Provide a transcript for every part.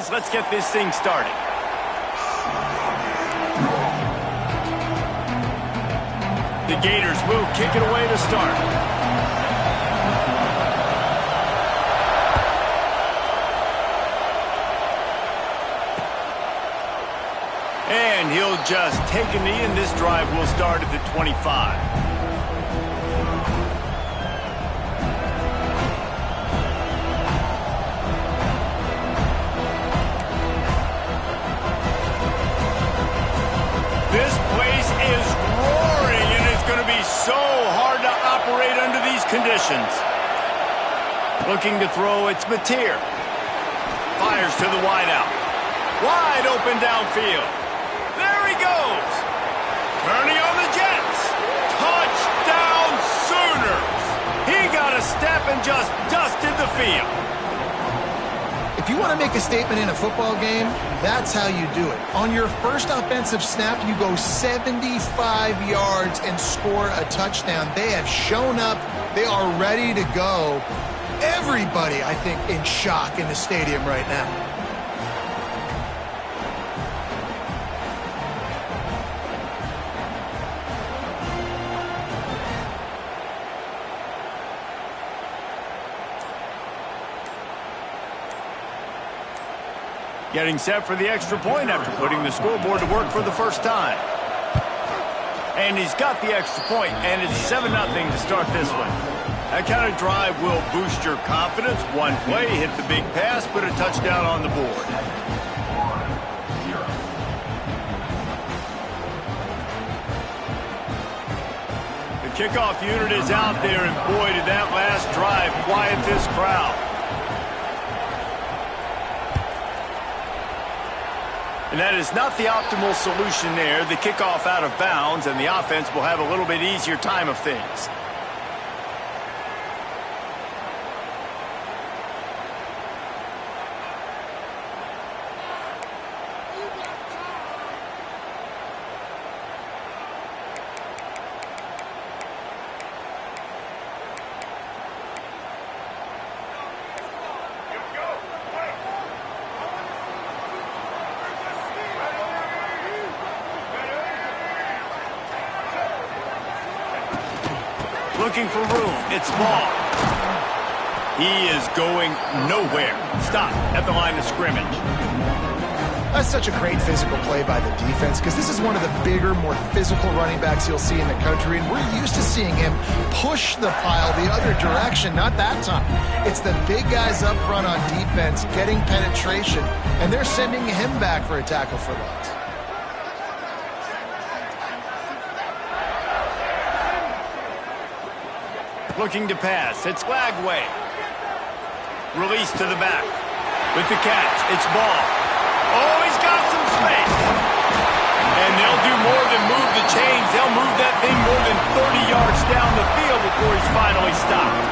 offense. Let's get this thing started. The Gators will kick it away to start. And he'll just take a knee, and this drive will start at the 25. This place is roaring, and it's going to be so hard to operate under these conditions. Looking to throw, it's Mateer. Fires to the wideout. Wide open downfield. There he goes. Turning on the Jets. Touchdown Sooners. He got a step and just dusted the field. If you want to make a statement in a football game, that's how you do it. On your first offensive snap, you go 75 yards and score a touchdown. They have shown up. They are ready to go. Everybody, I think, in shock in the stadium right now. Getting set for the extra point after putting the scoreboard to work for the first time. And he's got the extra point, and it's 7-0 to start this one. That kind of drive will boost your confidence. One play, hit the big pass, put a touchdown on the board. The kickoff unit is out there, and boy, did that last drive quiet this crowd. And that is not the optimal solution there. The kickoff out of bounds, and the offense will have a little bit easier time of things. Looking for room. It's Ball. He is going nowhere. Stop at the line of scrimmage. That's such a great physical play by the defense because this is one of the bigger, more physical running backs you'll see in the country, and we're used to seeing him push the pile the other direction. Not that time. It's the big guys up front on defense getting penetration, and they're sending him back for a tackle for loss. Looking to pass. It's Lagway. Release to the back. With the catch, it's Ball. Oh, he's got some space. And they'll do more than move the chains. They'll move that thing more than 30 yards down the field before he's finally stopped.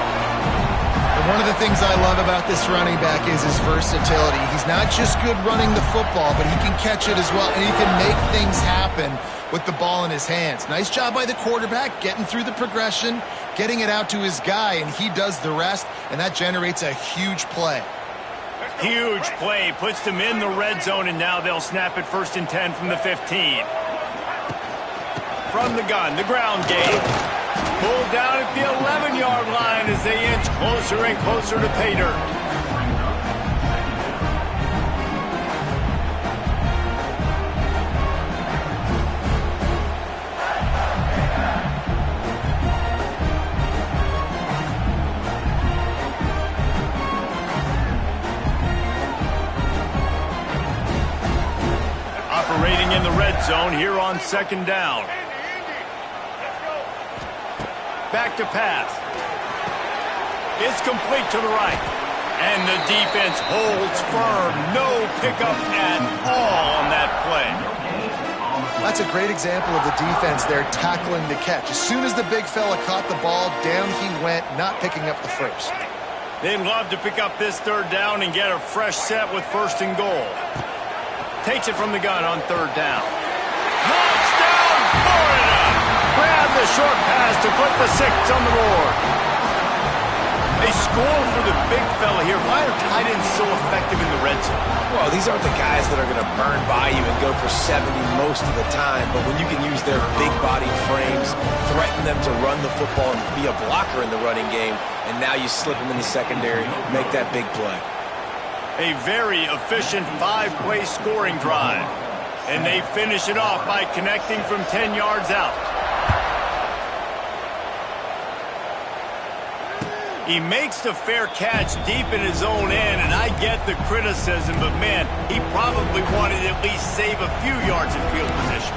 And one of the things I love about this running back is his versatility. He's not just good running the football, but he can catch it as well, and he can make things happen with the ball in his hands. Nice job by the quarterback, getting through the progression, getting it out to his guy, and he does the rest, and that generates a huge play. Huge play, puts them in the red zone, and now they'll snap it 1st and 10 from the 15. From the gun, the ground game. Pulled down at the 11-yard line as they inch closer and closer to pay dirt. Operating in the red zone here on 2nd down. Back to pass. It's complete to the right. And the defense holds firm. No pickup at all on that play. That's a great example of the defense there tackling the catch. As soon as the big fella caught the ball, down he went, not picking up the first. They'd love to pick up this 3rd down and get a fresh set with 1st and goal. Takes it from the gun on 3rd down. Touchdown, Florida! Grab the short pass to put the 6 on the board. They score for the big fella here. Why are tight ends so effective in the red zone? Well, these aren't the guys that are going to burn by you and go for 70 most of the time, but when you can use their big-bodied frames, threaten them to run the football and be a blocker in the running game, and now you slip them in the secondary, make that big play. A very efficient 5-play scoring drive. And they finish it off by connecting from 10 yards out. He makes the fair catch deep in his own end, and I get the criticism, but man, he probably wanted to at least save a few yards in field position.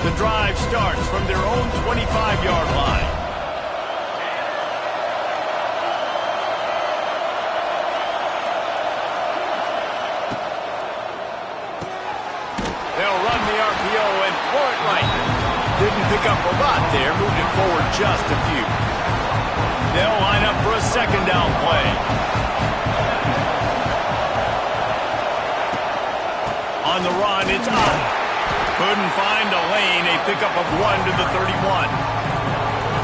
The drive starts from their own 25-yard line. They'll run the RPO and throw it right. Didn't pick up a lot there, moved it forward just a few. They'll line up for a second down play. On the run, it's out. Couldn't find a lane, a pickup of 1 to the 31.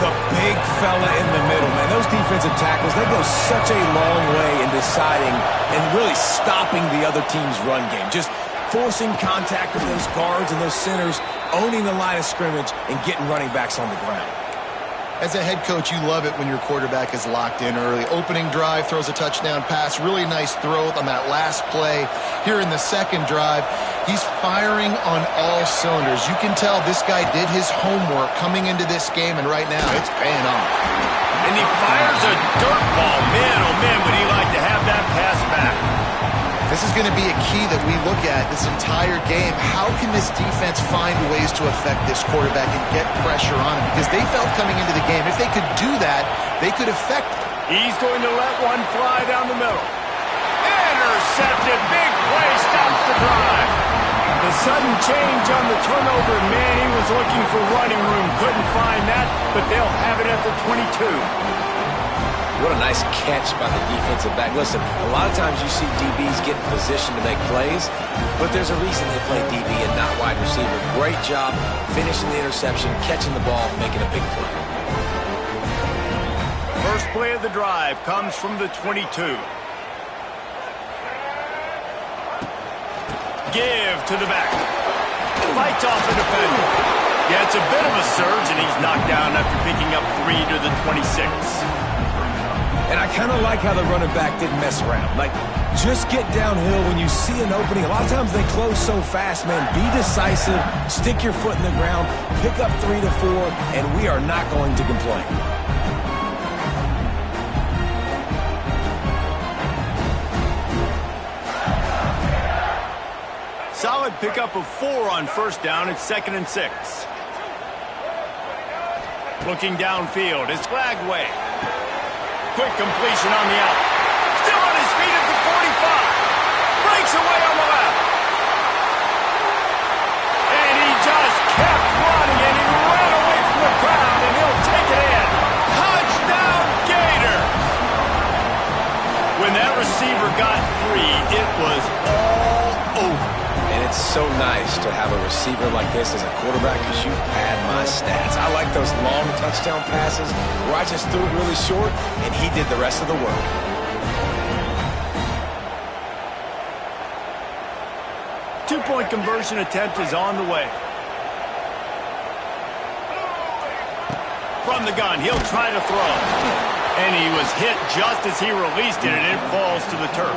The big fella in the middle, man. Those defensive tackles, they go such a long way in deciding and really stopping the other team's run game. Just forcing contact with those guards and those centers, owning the line of scrimmage, and getting running backs on the ground. As a head coach, you love it when your quarterback is locked in early. Opening drive, throws a touchdown pass. Really nice throw on that last play. Here in the second drive, he's firing on all cylinders. You can tell this guy did his homework coming into this game, and right now it's paying off. And he fires a dirt ball. Man, oh man, would he like to have that pass back. This is going to be a key that we look at this entire game. How can this defense find ways to affect this quarterback and get pressure on him? Because they felt coming into the game, if they could do that, they could affect him. He's going to let one fly down the middle. Intercepted. Big play stops the drive. The sudden change on the turnover, man, he was looking for running room. Couldn't find that, but they'll have it at the 22. What a nice catch by the defensive back. Listen, a lot of times you see DBs get in position to make plays, but there's a reason they play DB and not wide receiver. Great job finishing the interception, catching the ball, making a big play. First play of the drive comes from the 22. Give to the back. Fights off the defender. Yeah, it's a bit of a surge, and he's knocked down after picking up 3 to the 26. And I kind of like how the running back didn't mess around. Like, just get downhill when you see an opening. A lot of times they close so fast, man. Be decisive, stick your foot in the ground, pick up 3 to 4, and we are not going to complain. Solid pickup of 4 on first down. It's 2nd and 6. Looking downfield, it's Lagway. Quick completion on the out. Still on his feet at the 45. Breaks away on the left. And he just kept running, and he ran away from the crowd, and he'll take it in. Touchdown, Gator! When that receiver got free, it was all over. And it's so nice to have a receiver like this as a quarterback because you pad my stats. I like those long touchdown passes where I just threw it really short and he did the rest of the work. Two-point conversion attempt is on the way. From the gun, he'll try to throw. And he was hit just as he released it, and it falls to the turf.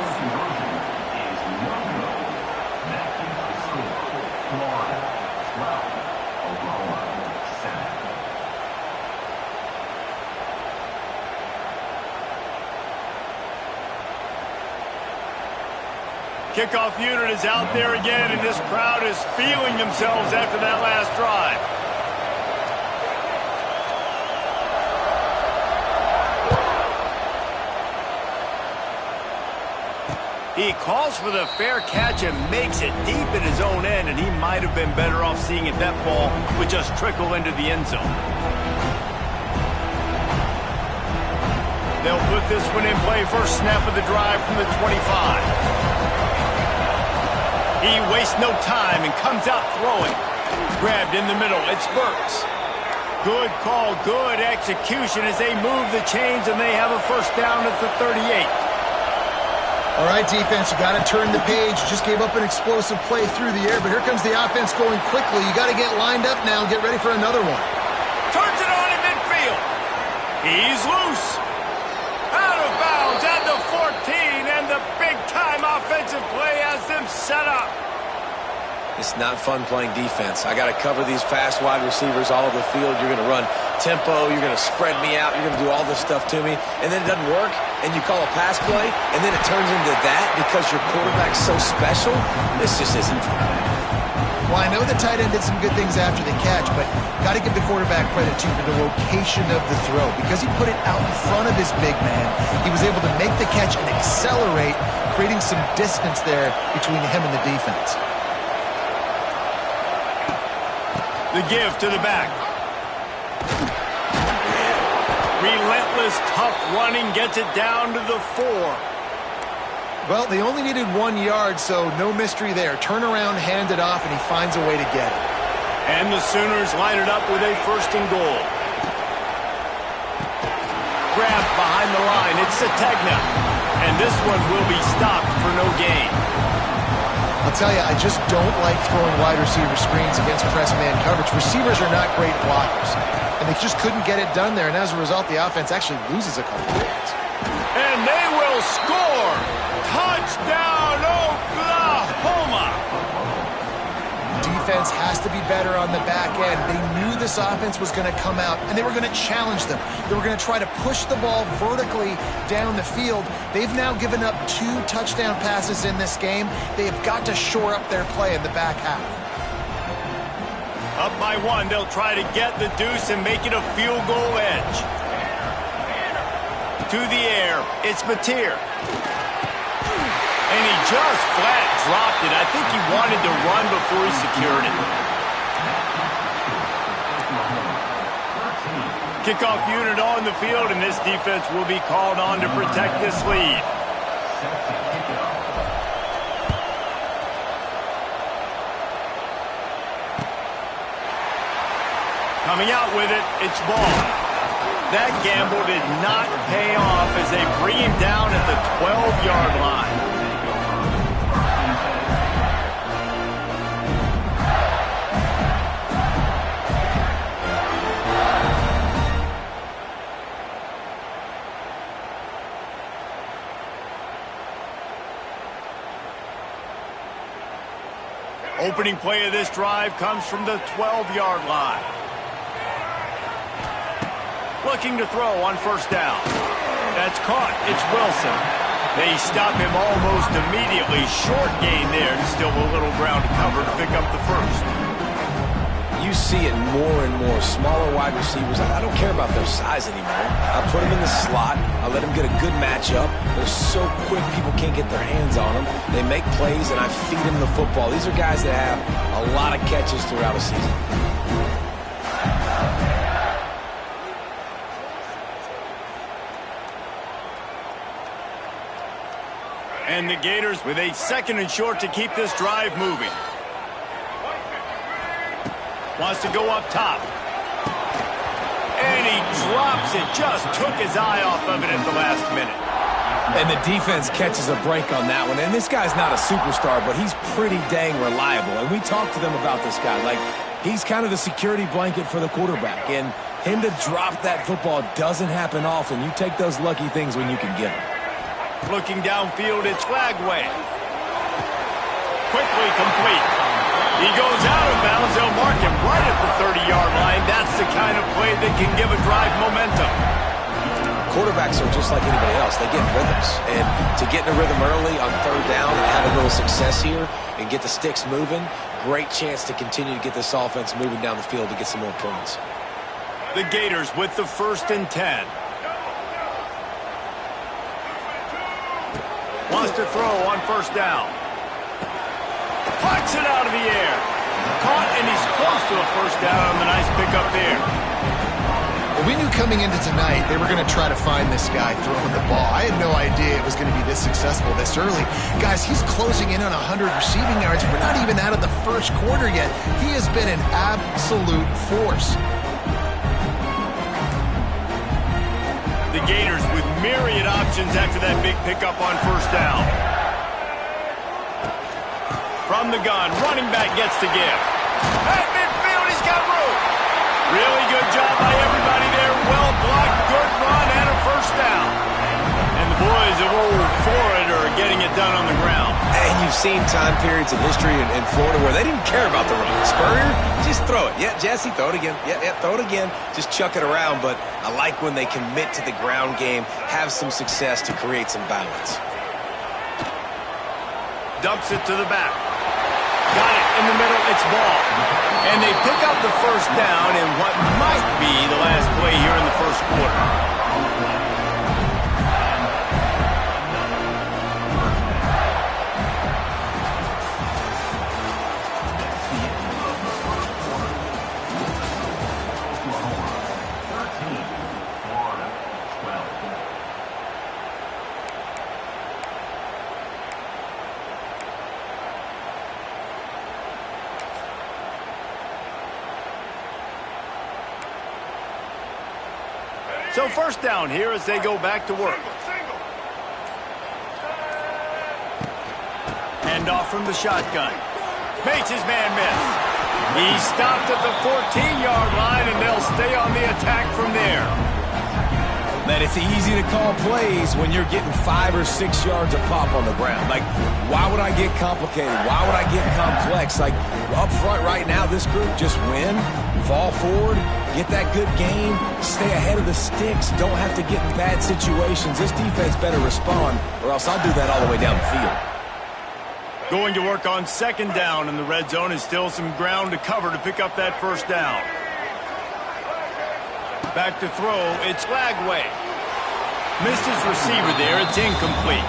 Kickoff unit is out there again, and this crowd is feeling themselves after that last drive. He calls for the fair catch and makes it deep in his own end, and he might have been better off seeing if that ball would just trickle into the end zone. They'll put this one in play. First snap of the drive from the 25. He wastes no time and comes out throwing. Grabbed in the middle. It's Burks. Good call, good execution as they move the chains, and they have a first down at the 38. All right, defense, you got to turn the page. You just gave up an explosive play through the air, but here comes the offense going quickly. You got to get lined up now and get ready for another one. Turns it on in midfield. He's loose. Out of bounds at the 14, and the big-time offensive play has them set up. It's not fun playing defense. I got to cover these fast wide receivers all over the field. You're going to run tempo. You're going to spread me out. You're going to do all this stuff to me. And then it doesn't work, and you call a pass play, and then it turns into that because your quarterback's so special. This just isn't fun. Well, I know the tight end did some good things after the catch, but got to give the quarterback credit, too, for the location of the throw. Because he put it out in front of his big man, he was able to make the catch and accelerate, creating some distance there between him and the defense. The give to the back. Relentless, tough running gets it down to the 4. Well, they only needed 1 yard, so no mystery there. Turn around, hand it off, and he finds a way to get it. And the Sooners line it up with a first and goal. Grabbed behind the line. It's Sategna. And this one will be stopped for no gain. I'll tell you, I just don't like throwing wide receiver screens against press man coverage. Receivers are not great blockers, and they just couldn't get it done there, and as a result, the offense actually loses a couple points. And they will score! Touchdown, Oklahoma! Defense has to be better on the back end. They knew this offense was going to come out, and they were going to challenge them. They were going to try to push the ball vertically down the field. They've now given up 2 touchdown passes in this game. They have got to shore up their play in the back half. Up by 1, they'll try to get the deuce and make it a field goal edge. To the air, it's Mateer. And he just flat dropped it. I think he wanted to run before he secured it. Kickoff unit on the field, and this defense will be called on to protect this lead. Coming out with it, it's Ball. That gamble did not pay off as they bring him down at the 12-yard line. Opening play of this drive comes from the 12-yard line. Looking to throw on first down. That's caught. It's Wilson. They stop him almost immediately. Short gain there, and still a little ground to cover to pick up the first. You see it more and more. Smaller wide receivers, I don't care about their size anymore. I put them in the slot. I let them get a good matchup. They're so quick, people can't get their hands on them. They make plays, and I feed them the football. These are guys that have a lot of catches throughout a season. And the Gators with a 2nd and short to keep this drive moving. Wants to go up top. And he drops it. Just took his eye off of it at the last minute. And the defense catches a break on that one. And this guy's not a superstar, but he's pretty dang reliable. And we talked to them about this guy. Like, he's kind of the security blanket for the quarterback. And him to drop that football doesn't happen often. You take those lucky things when you can get them. Looking downfield, it's Flagway. Quickly complete. He goes out of bounds. They'll mark him right at the 30-yard line. That's the kind of play that can give a drive momentum. Quarterbacks are just like anybody else. They get rhythms. And to get in a rhythm early on 3rd down and have a little success here and get the sticks moving, great chance to continue to get this offense moving down the field to get some more points. The Gators with the 1st and 10. Wants to throw on 1st down. Puts it out of the air. Caught, and he's close to a 1st down on the nice pickup there. Well, we knew coming into tonight they were going to try to find this guy throwing the ball. I had no idea it was going to be this successful this early. Guys, he's closing in on 100 receiving yards. We're not even out of the 1st quarter yet. He has been an absolute force. The Gators with myriad options after that big pickup on 1st down. From the gun, running back gets to give. At midfield, he's got room. Really good job by everybody there. Well blocked, good run, and a 1st down. And the boys of Old Florida are getting it done on the ground. And you've seen time periods in history in Florida where they didn't care about the run. Spurrier, just throw it. Yeah, Jesse, throw it again. Yeah, throw it again. Just chuck it around. But I like when they commit to the ground game, have some success to create some balance. Dumps it to the back. Got it in the middle. It's ball. And they pick up the 1st down in what might be the last play here in the 1st quarter. So 1st down here as they go back to work. Hand off from the shotgun. Makes his man miss. He stopped at the 14-yard line, and they'll stay on the attack from there. Man, it's easy to call plays when you're getting 5 or 6 yards a pop on the ground. Like, why would I get complicated? Why would I get complex? Like, up front right now, this group just win, fall forward, get that good game, stay ahead of the sticks, don't have to get in bad situations. This defense better respond, or else I'll do that all the way down the field. Going to work on 2nd down in the red zone is still some ground to cover to pick up that 1st down. Back to throw, it's Flagway. Missed his receiver there, it's incomplete.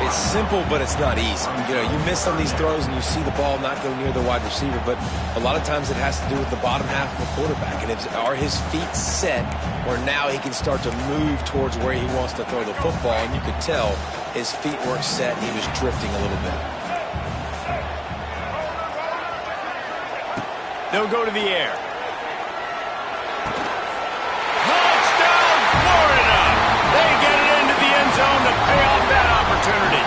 It's simple, but it's not easy. You know, you miss some of these throws and you see the ball not go near the wide receiver, but a lot of times it has to do with the bottom half of the quarterback. And are his feet set where now he can start to move towards where he wants to throw the football? And you could tell his feet weren't set, he was drifting a little bit. They'll go to the air. Touchdown, Florida! They get it into the end zone to pay off that opportunity.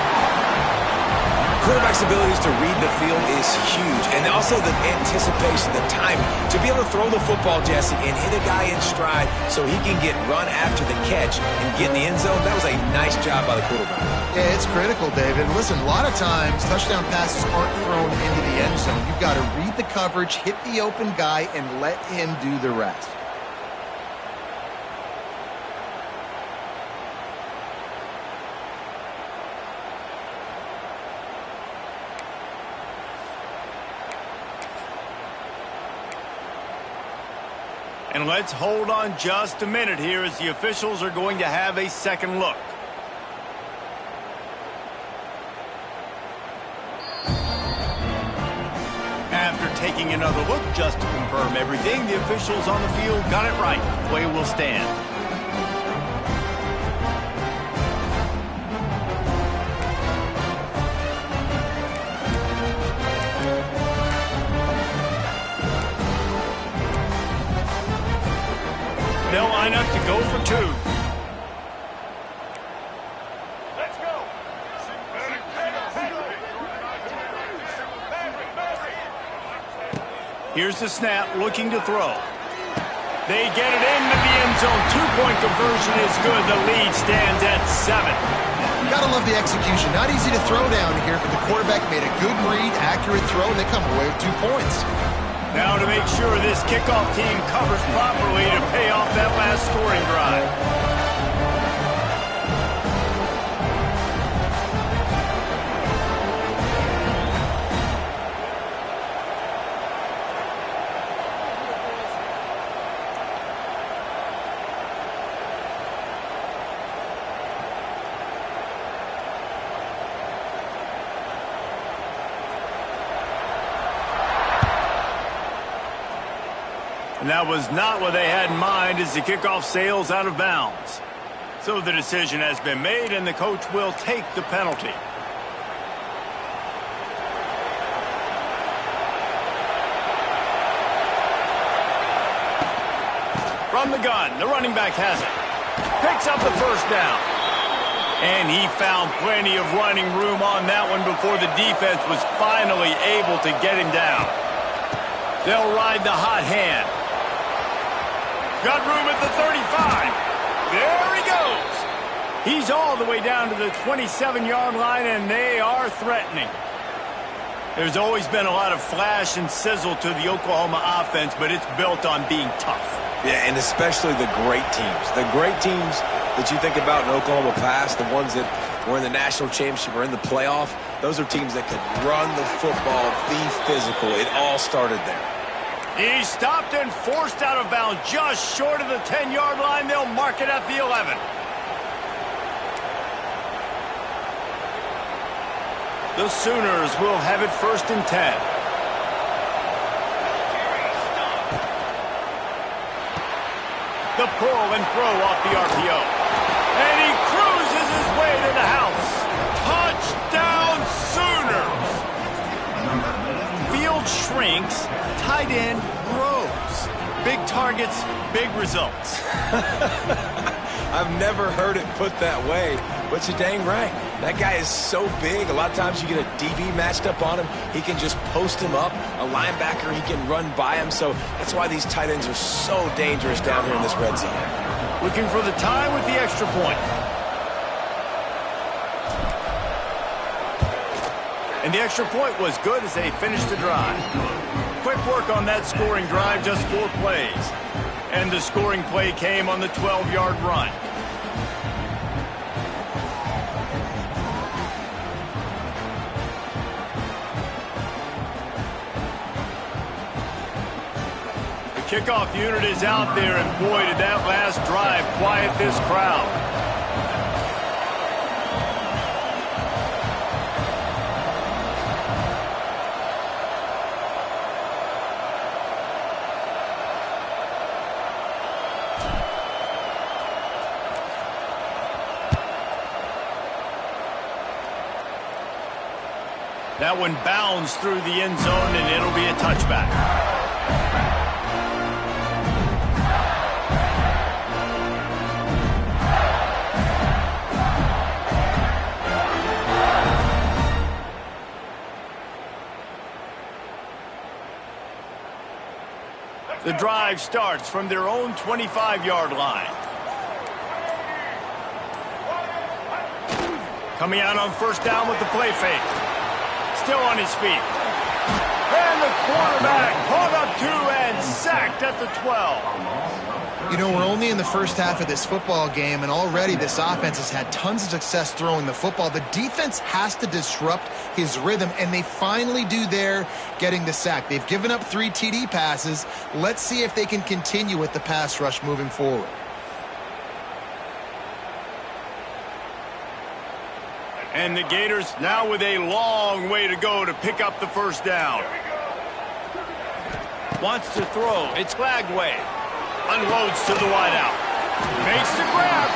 Quarterback's abilities to read the field is huge, and also the anticipation, the timing. To be able to throw the football, Jesse, and hit a guy in stride so he can get run after the catch and get in the end zone, that was a nice job by the quarterback. Yeah, it's critical, David. Listen, a lot of times touchdown passes aren't thrown into the end zone. You've got to read the coverage, hit the open guy, and let him do the rest. And let's hold on just a minute here as the officials are going to have a second look. After taking another look just to confirm everything, the officials on the field got it right. Play will stand. They'll line up to go for two. Let's go. Here's the snap, looking to throw. They get it into the end zone. Two-point conversion is good. The lead stands at 7. Gotta love the execution. Not easy to throw down here, but the quarterback made a good read, accurate throw, and they come away with 2 points. Now to make sure this kickoff team covers properly to pay off that last scoring drive. And that was not what they had in mind as the kickoff sails out of bounds. So the decision has been made, and the coach will take the penalty. From the gun, the running back has it. Picks up the first down. And he found plenty of running room on that one before the defense was finally able to get him down. They'll ride the hot hand. Got room at the 35. There he goes. He's all the way down to the 27-yard line, and they are threatening. There's always been a lot of flash and sizzle to the Oklahoma offense, but it's built on being tough. Yeah, and especially the great teams. The great teams that you think about in Oklahoma past, the ones that were in the national championship or in the playoff, those are teams that could run the football, be physical. It all started there. He stopped and forced out of bounds just short of the 10-yard line. They'll mark it at the 11. The Sooners will have it 1st and 10. The pull and throw off the RPO. And he cruises his way to the house. Touchdown Sooners! Field shrinks, tight end grows. Big targets, big results. I've never heard it put that way, but you're dang right. That guy is so big. A lot of times you get a DB matched up on him. He can just post him up. A linebacker, he can run by him. So that's why these tight ends are so dangerous down here in this red zone. Looking for the tie with the extra point. And the extra point was good as they finished the drive. Quick work on that scoring drive, just 4 plays. And the scoring play came on the 12-yard run. The kickoff unit is out there, and boy, did that last drive quiet this crowd. That one bounds through the end zone, and it'll be a touchback. The drive starts from their own 25-yard line. Coming out on 1st down with the play fake. Still on his feet. And the quarterback caught up 2 and sacked at the 12. You know, we're only in the first half of this football game, and already this offense has had tons of success throwing the football. The defense has to disrupt his rhythm, and they finally do there, getting the sack. They've given up 3 TD passes. Let's see if they can continue with the pass rush moving forward. And the Gators now with a long way to go to pick up the first down. Wants to throw. It's Lagway. Unloads to the wideout. Makes the grab.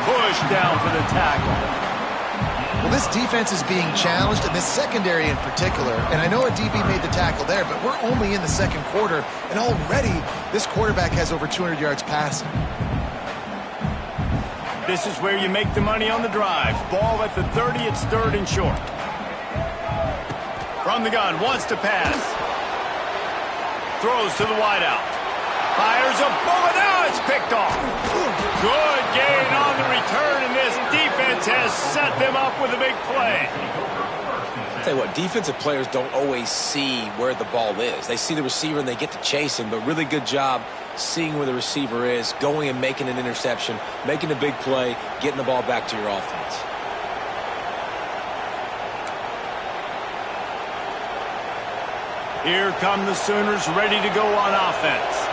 Push down for the tackle. Well, this defense is being challenged, and this secondary in particular. And I know a DB made the tackle there, but we're only in the second quarter, and already this quarterback has over 200 yards passing. This is where you make the money on the drive. Ball at the 30, it's 3rd and short. From the gun, wants to pass. Throws to the wideout. Fires a bullet. Now it's picked off. Good gain on the return, and this defense has set them up with a big play. I'll tell you what, defensive players don't always see where the ball is. They see the receiver and they get to chase him, but really good job seeing where the receiver is, going and making an interception, making a big play, getting the ball back to your offense. Here come the Sooners ready to go on offense.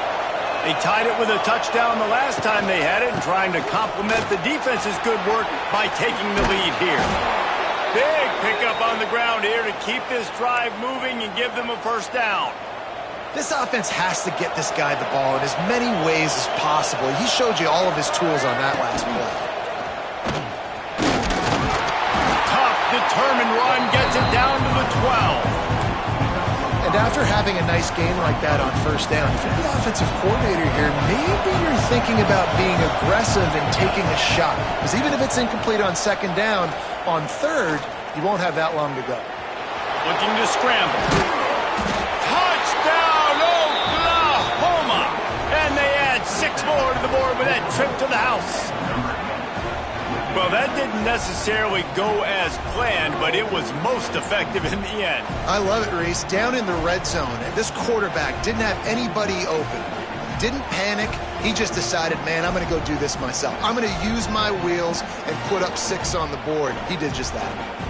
They tied it with a touchdown the last time they had it and trying to complement the defense's good work by taking the lead here. Big pickup on the ground here to keep this drive moving and give them a first down. This offense has to get this guy the ball in as many ways as possible. He showed you all of his tools on that last play. Tough, determined run gets it down to the 12. And after having a nice game like that on first down, if you're the offensive coordinator here, maybe you're thinking about being aggressive and taking a shot. Because even if it's incomplete on second down, on third, you won't have that long to go. Looking to scramble. Touchdown, Oklahoma! And they add 6 more to the board with that trip to the house. Well, that didn't necessarily go as planned, but it was most effective in the end. I love it, Reese. Down in the red zone, and this quarterback didn't have anybody open. Didn't panic. He just decided, man, I'm going to go do this myself. I'm going to use my wheels and put up 6 on the board. He did just that.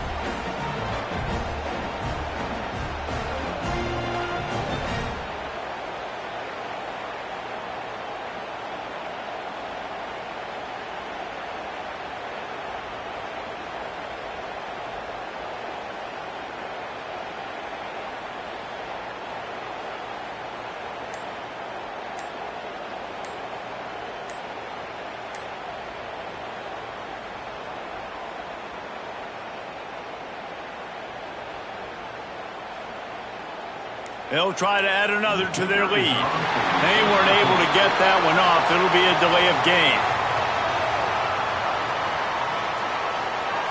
They'll try to add another to their lead. They weren't able to get that one off. It'll be a delay of game.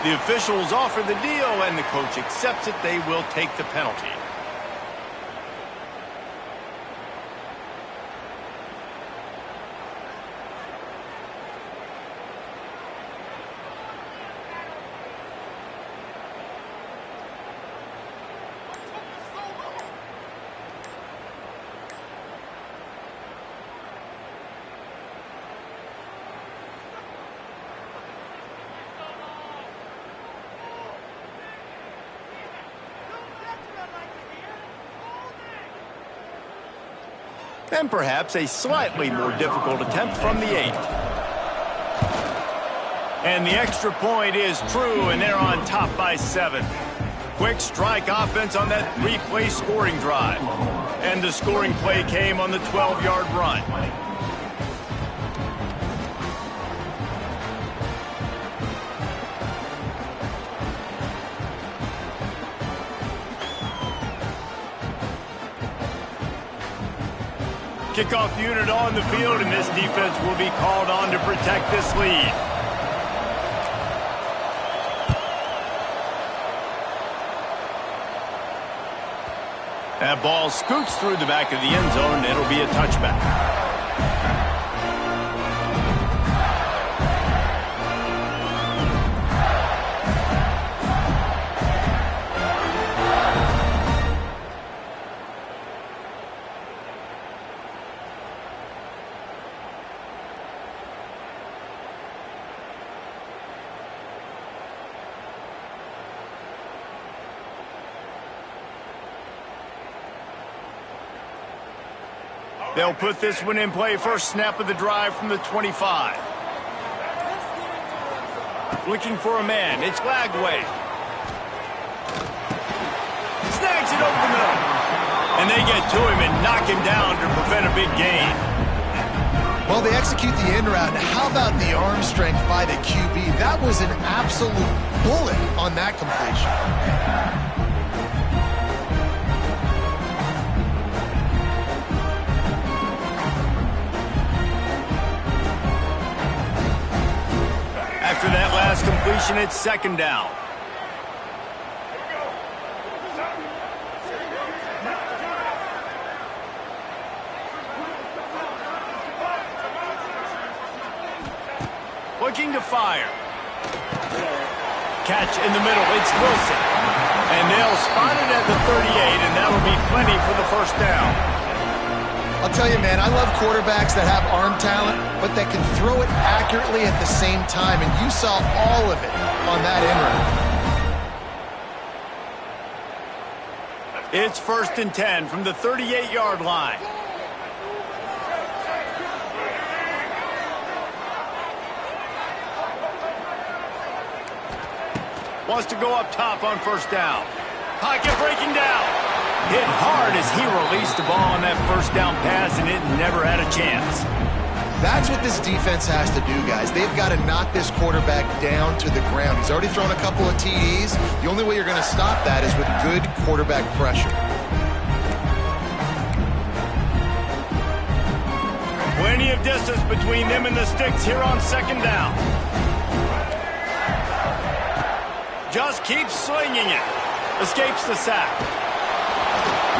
The officials offer the deal, and the coach accepts it. They will take the penalty. And perhaps a slightly more difficult attempt from the 8. And the extra point is true, and they're on top by 7. Quick strike offense on that 3-play scoring drive. And the scoring play came on the 12-yard run. Kickoff unit on the field, and this defense will be called on to protect this lead. That ball scoots through the back of the end zone, and it'll be a touchback. They'll put this one in play first snap of the drive from the 25. Looking for a man. It's Lagway. Snags it over the middle. And they get to him and knock him down to prevent a big gain. Well, they execute the in route. How about the arm strength by the QB? That was an absolute bullet on that completion. After that last completion, it's second down. Looking to fire. Catch in the middle. It's Wilson. And they'll spot it at the 38, and that'll be plenty for the first down. I'll tell you, man, I love quarterbacks that have arm talent, but that can throw it accurately at the same time, and you saw all of it on that in route. It's 1st and 10 from the 38-yard line. Wants to go up top on first down. Pocket breaking down. Hit hard as he released the ball on that first down pass, and it never had a chance. That's what this defense has to do, guys. They've got to knock this quarterback down to the ground. He's already thrown a couple of TDs. The only way you're going to stop that is with good quarterback pressure. Plenty of distance between them and the sticks here on second down. Just keeps slinging it. Escapes the sack.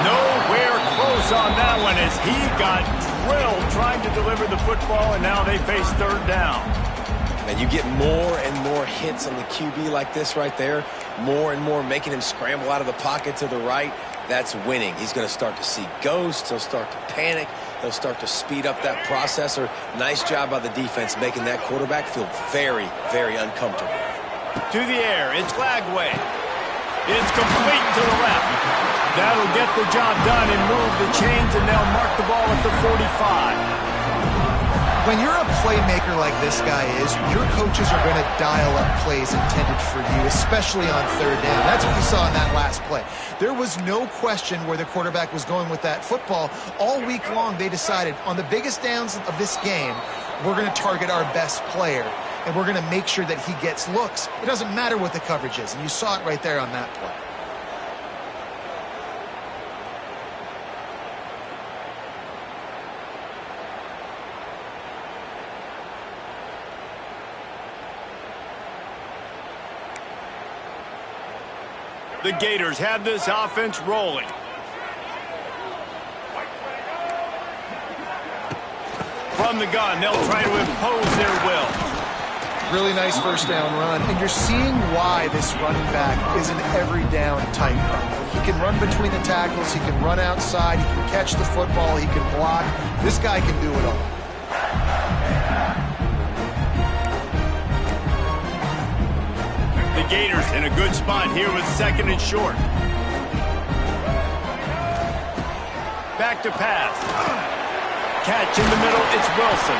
Nowhere close on that one as he got drilled trying to deliver the football, and now they face third down. And you get more and more hits on the QB like this right there. More and more making him scramble out of the pocket to the right. That's winning. He's going to start to see ghosts. He'll start to panic. He'll start to speed up that processor. Nice job by the defense making that quarterback feel very, very uncomfortable. To the air, it's Lagway. It's complete to the left. That'll get the job done and move the chains, and they'll mark the ball at the 45. When you're a playmaker like this guy is, your coaches are going to dial up plays intended for you, especially on third down. That's what you saw in that last play. There was no question where the quarterback was going with that football. All week long, they decided on the biggest downs of this game, we're going to target our best player, and we're going to make sure that he gets looks. It doesn't matter what the coverage is, and you saw it right there on that play. The Gators have this offense rolling. From the gun, they'll try to impose their will. Really nice first down run, and you're seeing why this running back is an every down type runner. He can run between the tackles, he can run outside, he can catch the football, he can block. This guy can do it all. The Gators in a good spot here with second and short. Back to pass. Catch in the middle, it's Wilson.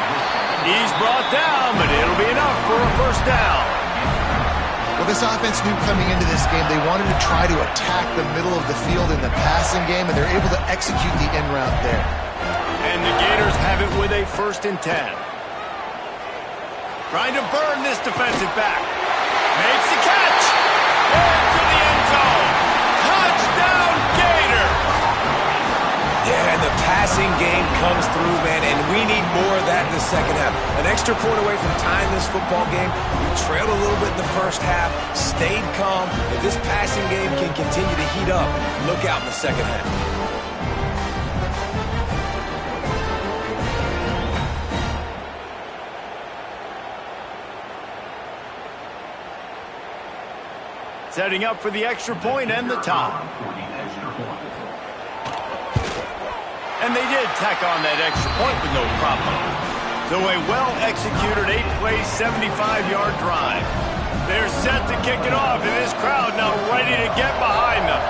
He's brought down, but it'll be enough for a first down. Well, this offense knew coming into this game they wanted to try to attack the middle of the field in the passing game, and they're able to execute the in route there. And the Gators have it with a 1st and 10. Trying to burn this defensive back. Makes the catch. Into the end zone. Touchdown, Gator. Yeah, and the passing game comes through, man, and we need more of that in the second half. An extra point away from tying this football game. We trailed a little bit in the first half, stayed calm. If this passing game can continue to heat up, look out in the second half. Setting up for the extra point and the tie. And they did tack on that extra point with no problem. So a well-executed 8-play, 75-yard drive. They're set to kick it off, and this crowd now ready to get behind them.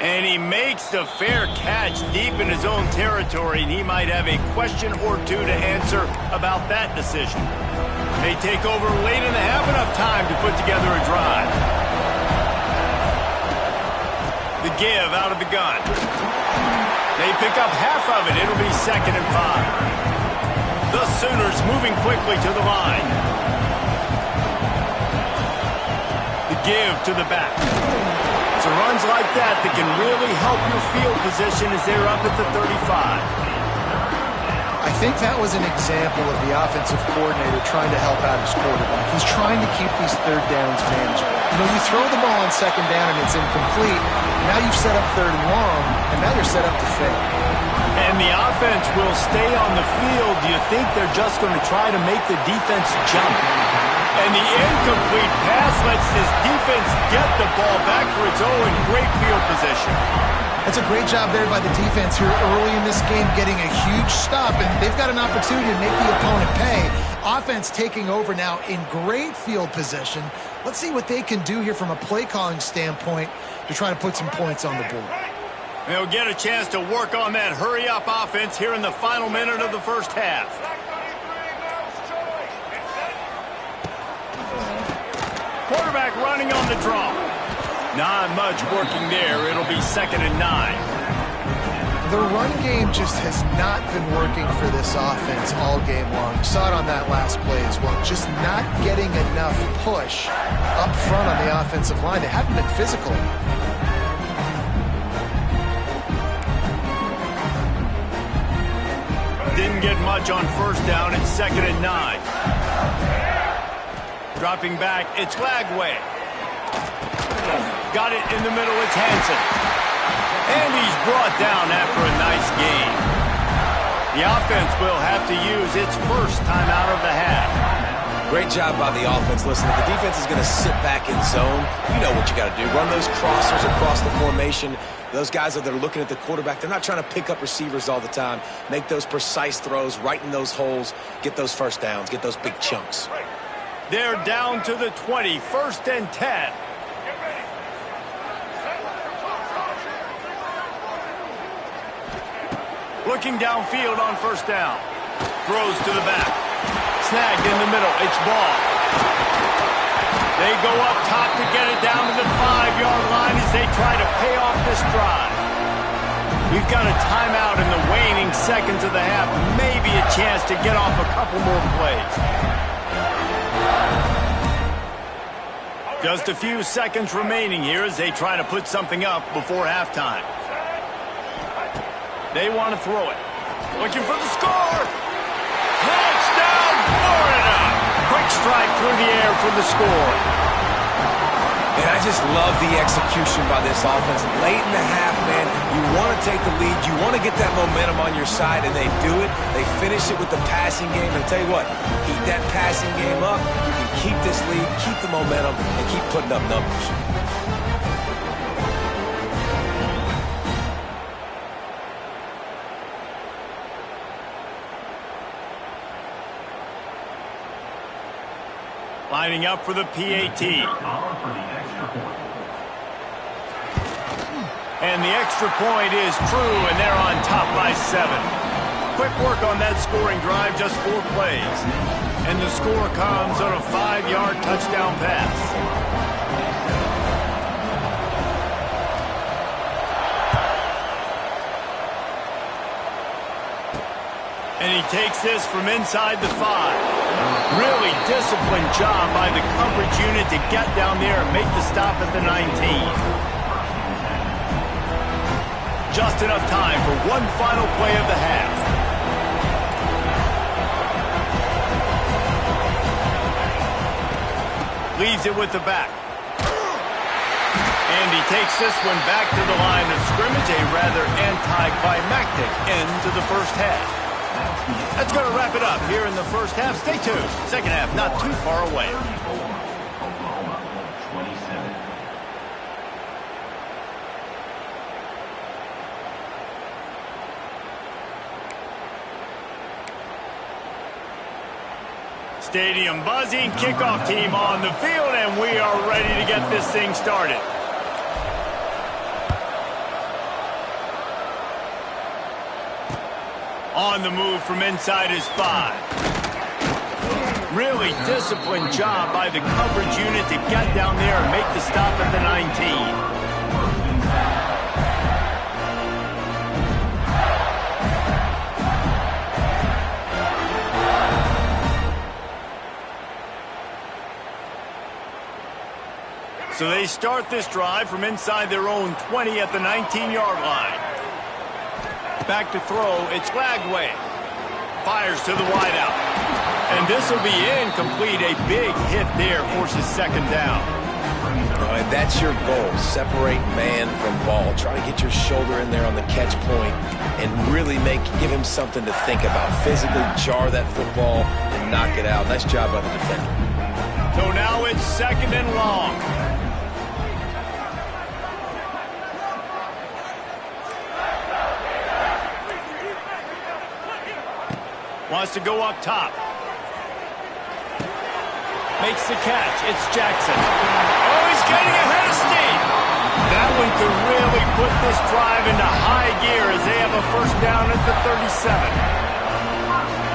And he makes the fair catch deep in his own territory, and he might have a question or two to answer about that decision. They take over late in the half, enough time to put together a drive. The give out of the gun. They pick up half of it. It'll be 2nd and 5. The Sooners moving quickly to the line. The give to the back. It's runs like that can really help your field position as they're up at the 35. I think that was an example of the offensive coordinator trying to help out his quarterback. He's trying to keep these third downs manageable. You know, you throw the ball on 2nd down and it's incomplete. Now you've set up 3rd and long, and now you're set up to fail. And the offense will stay on the field. Do you think they're just going to try to make the defense jump? And the incomplete pass lets this defense get the ball back for its own. Great field position. That's a great job there by the defense here early in this game, getting a huge stop, and they've got an opportunity to make the opponent pay. Offense taking over now in great field position. Let's see what they can do here from a play calling standpoint to try to put some points on the board. They'll get a chance to work on that hurry-up offense here in the final minute of the first half. Quarterback running on the draw. Not much working there. It'll be 2nd and 9. The run game just has not been working for this offense all game long. You saw it on that last play as well. Just not getting enough push up front on the offensive line. They haven't been physical. Didn't get much on 1st down. It's 2nd and 9. Dropping back, it's Lagway. Got it in the middle, it's Hansen. And he's brought down after a nice gain. The offense will have to use its first timeout of the half. Great job by the offense. Listen, if the defense is going to sit back in zone, you know what you got to do. Run those crossers across the formation. Those guys that are looking at the quarterback, they're not trying to pick up receivers all the time. Make those precise throws, right in those holes, get those first downs, get those big chunks. They're down to the 20, 1st and 10. Looking downfield on 1st down. Throws to the back. Snagged in the middle. It's Ball. They go up top to get it down to the 5-yard line as they try to pay off this drive. We've got a timeout in the waning seconds of the half. Maybe a chance to get off a couple more plays. Just a few seconds remaining here as they try to put something up before halftime. They want to throw it. Looking for the score. Touchdown, Florida! Quick strike through the air for the score. And I just love the execution by this offense. Late in the half, man, you want to take the lead. You want to get that momentum on your side, and they do it. They finish it with the passing game. And I'll tell you what, keep that passing game up. You can keep this lead, keep the momentum, and keep putting up numbers. Lining up for the PAT. And the extra point is true, and they're on top by 7. Quick work on that scoring drive, just 4 plays. And the score comes on a 5-yard touchdown pass. And he takes this from inside the 5. Really disciplined job by the coverage unit to get down there and make the stop at the 19. Just enough time for one final play of the half. Leaves it with the back. And he takes this one back to the line of scrimmage, a rather anticlimactic end to the first half. That's going to wrap it up here in the first half. Stay tuned. Second half not too far away. Stadium buzzing, kickoff team on the field, and we are ready to get this thing started. On the move from inside his 5. Really disciplined job by the coverage unit to get down there and make the stop at the 19. So they start this drive from inside their own 20 at the 19-yard line. Back to throw, it's Lagway. Fires to the wideout. And this will be incomplete. A big hit there forces second down. And that's your goal. Separate man from ball. Try to get your shoulder in there on the catch point and really give him something to think about. Physically jar that football and knock it out. Nice job by the defender. So now it's second and long. Wants to go up top. Makes the catch. It's Jackson. Oh, he's getting ahead of steam. That one could really put this drive into high gear as they have a first down at the 37.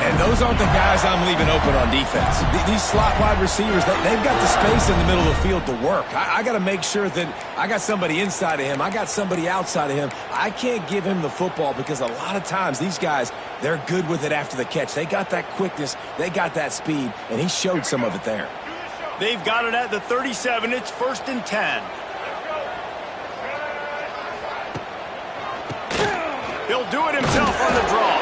And those aren't the guys I'm leaving open on defense. These slot wide receivers, they've got the space in the middle of the field to work. I got to make sure that I got somebody inside of him. I got somebody outside of him. I can't give him the football because a lot of times these guys, they're good with it after the catch. They got that quickness. They got that speed, and he showed some of it there. They've got it at the 37. It's first and 10. He'll do it himself on the draw.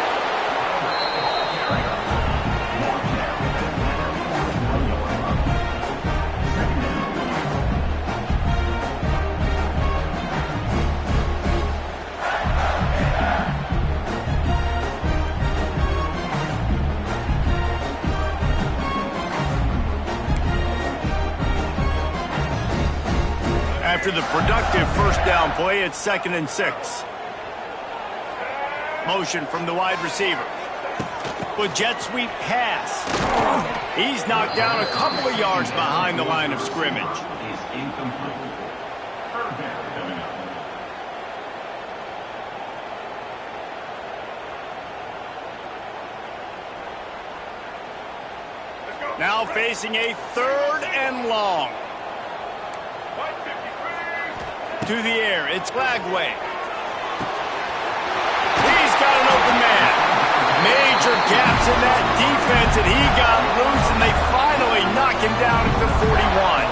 After the productive first down play, it's second and 6. Motion from the wide receiver. With jet sweep pass. He's knocked down a couple of yards behind the line of scrimmage. Now facing a third and long. To the air, it's Lagway. He's got an open man. Major gaps in that defense, and he got loose, and they finally knock him down at the 41.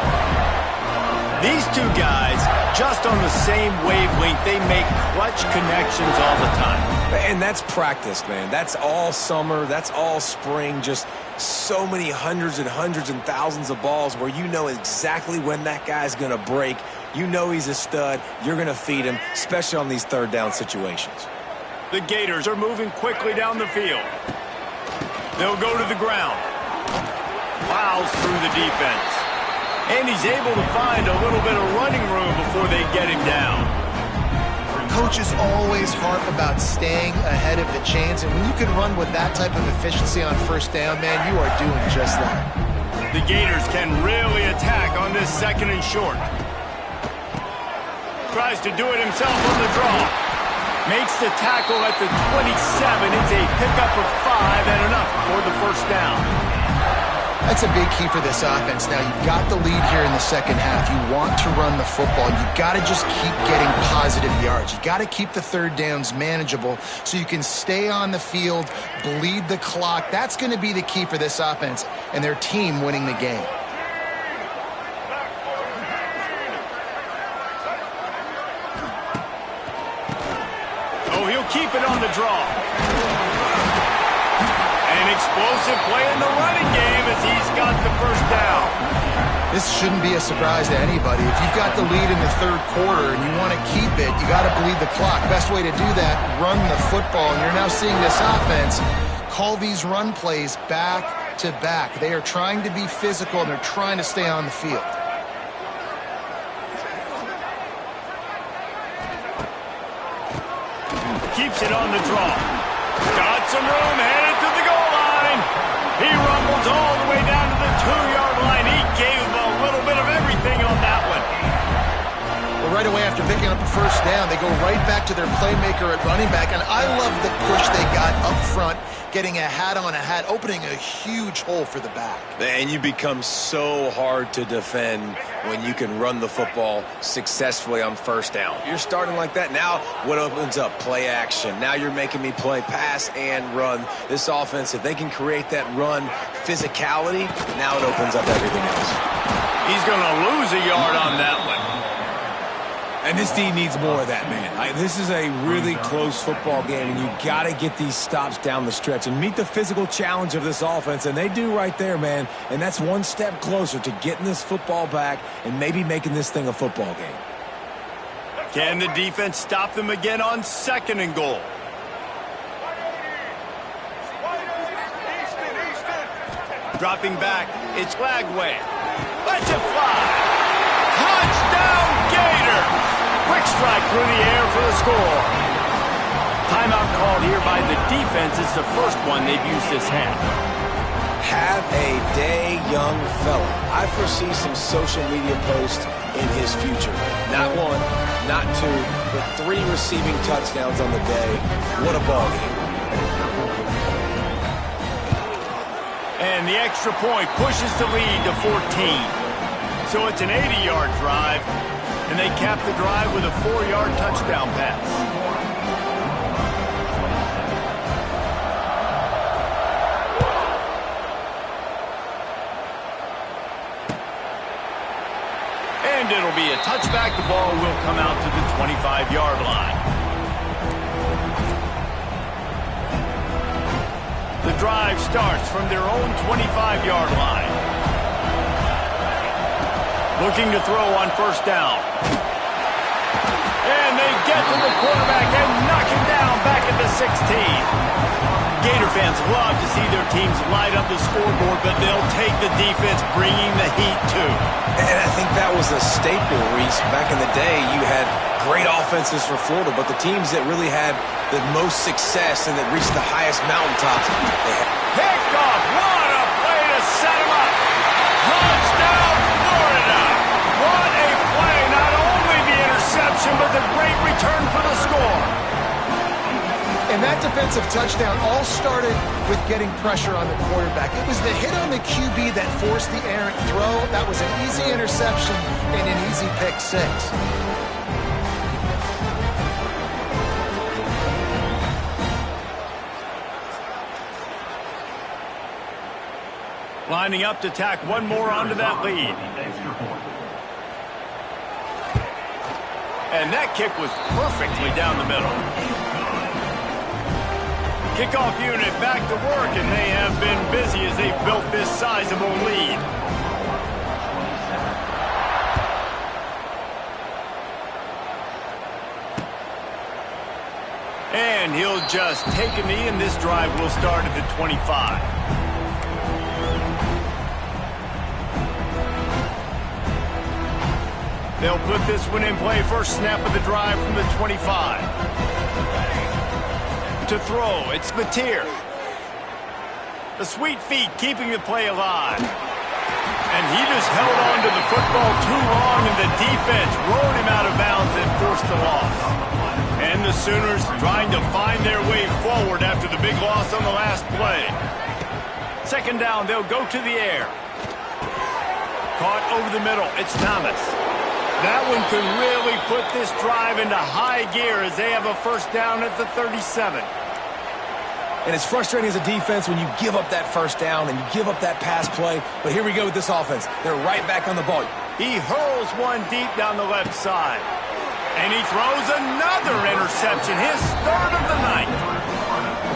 These two guys, just on the same wavelength, they make clutch connections all the time. And that's practice, man. That's all summer. That's all spring. Just so many hundreds and thousands of balls where you know exactly when that guy's going to break. You know he's a stud. You're going to feed him, especially on these third down situations. The Gators are moving quickly down the field. They'll go to the ground. Plows through the defense. And he's able to find a little bit of running room before they get him down. Coaches always harp about staying ahead of the chains, and when you can run with that type of efficiency on first down, man, you are doing just that. The Gators can really attack on this second and short. Tries to do it himself on the draw. Makes the tackle at the 27. It's a pickup of 5 and enough for the first down. That's a big key for this offense. Now, you've got the lead here in the second half. You want to run the football. You've got to just keep getting positive yards. You've got to keep the third downs manageable so you can stay on the field, bleed the clock. That's going to be the key for this offense and their team winning the game. Oh, he'll keep it on the draw. An explosive play in the running game as he's got the first down. This shouldn't be a surprise to anybody. If you've got the lead in the third quarter and you want to keep it, you got to bleed the clock. Best way to do that, run the football. And you're now seeing this offense call these run plays back to back. They are trying to be physical, and they're trying to stay on the field. Keeps it on the draw. Got some room, headed to the goal line. He rumbles all the way down to the 2-yard line. He gave him a little bit of everything on that one. Well, right away after picking up a first down. They go right back to their playmaker at running back, and I love the push they got up front, getting a hat on a hat, opening a huge hole for the back. And you become so hard to defend when you can run the football successfully on first down. You're starting like that. Now what opens up? Play action. Now you're making me play pass and run. This offense, if they can create that run physicality, now it opens up everything else. He's going to lose a yard on that one. And this D needs more of that, man. This is a really close football game, and you got to get these stops down the stretch and meet the physical challenge of this offense, and they do right there, man. And that's one step closer to getting this football back and maybe making this thing a football game. Can the defense stop them again on 2nd and goal? Dropping back, it's Lagway. Let's it fly. Touchdown, Gator. Quick strike through the air for the score. Timeout called here by the defense. It's the first one they've used this half. Have a day, young fella. I foresee some social media posts in his future. Not one, not two, but 3 receiving touchdowns on the day. What a ball game. And the extra point pushes the lead to 14. So it's an 80-yard drive, and they cap the drive with a 4-yard touchdown pass. And it'll be a touchback. The ball will come out to the 25-yard line. The drive starts from their own 25-yard line. Looking to throw on first down. And they get to the quarterback and knock him down back at the 16. Gator fans love to see their teams light up the scoreboard, but they'll take the defense bringing the heat too. And I think that was a staple, Reese. Back in the day, you had great offenses for Florida, but the teams that really had the most success and that reached the highest mountaintops, they had. Picked off. What a play to set him up. Touchdown, Florida. What a play. Not only the interception, but the great return for the score. And that defensive touchdown all started with getting pressure on the quarterback. It was the hit on the QB that forced the errant throw. That was an easy interception and an easy pick 6. Lining up to tack one more onto that lead. And that kick was perfectly down the middle. Kickoff unit back to work, and they have been busy as they've built this sizable lead. And he'll just take a knee, and this drive will start at the 25. They'll put this one in play. First snap of the drive from the 25. To throw, it's Mateer. The sweet feet keeping the play alive. And he just held on to the football too long, and the defense rode him out of bounds and forced the loss. And the Sooners trying to find their way forward after the big loss on the last play. 2nd down, they'll go to the air. Caught over the middle, it's Thomas. That one could really put this drive into high gear as they have a first down at the 37. And it's frustrating as a defense when you give up that first down and you give up that pass play. But here we go with this offense. They're right back on the ball. He hurls one deep down the left side. And he throws another interception, his 3rd of the night.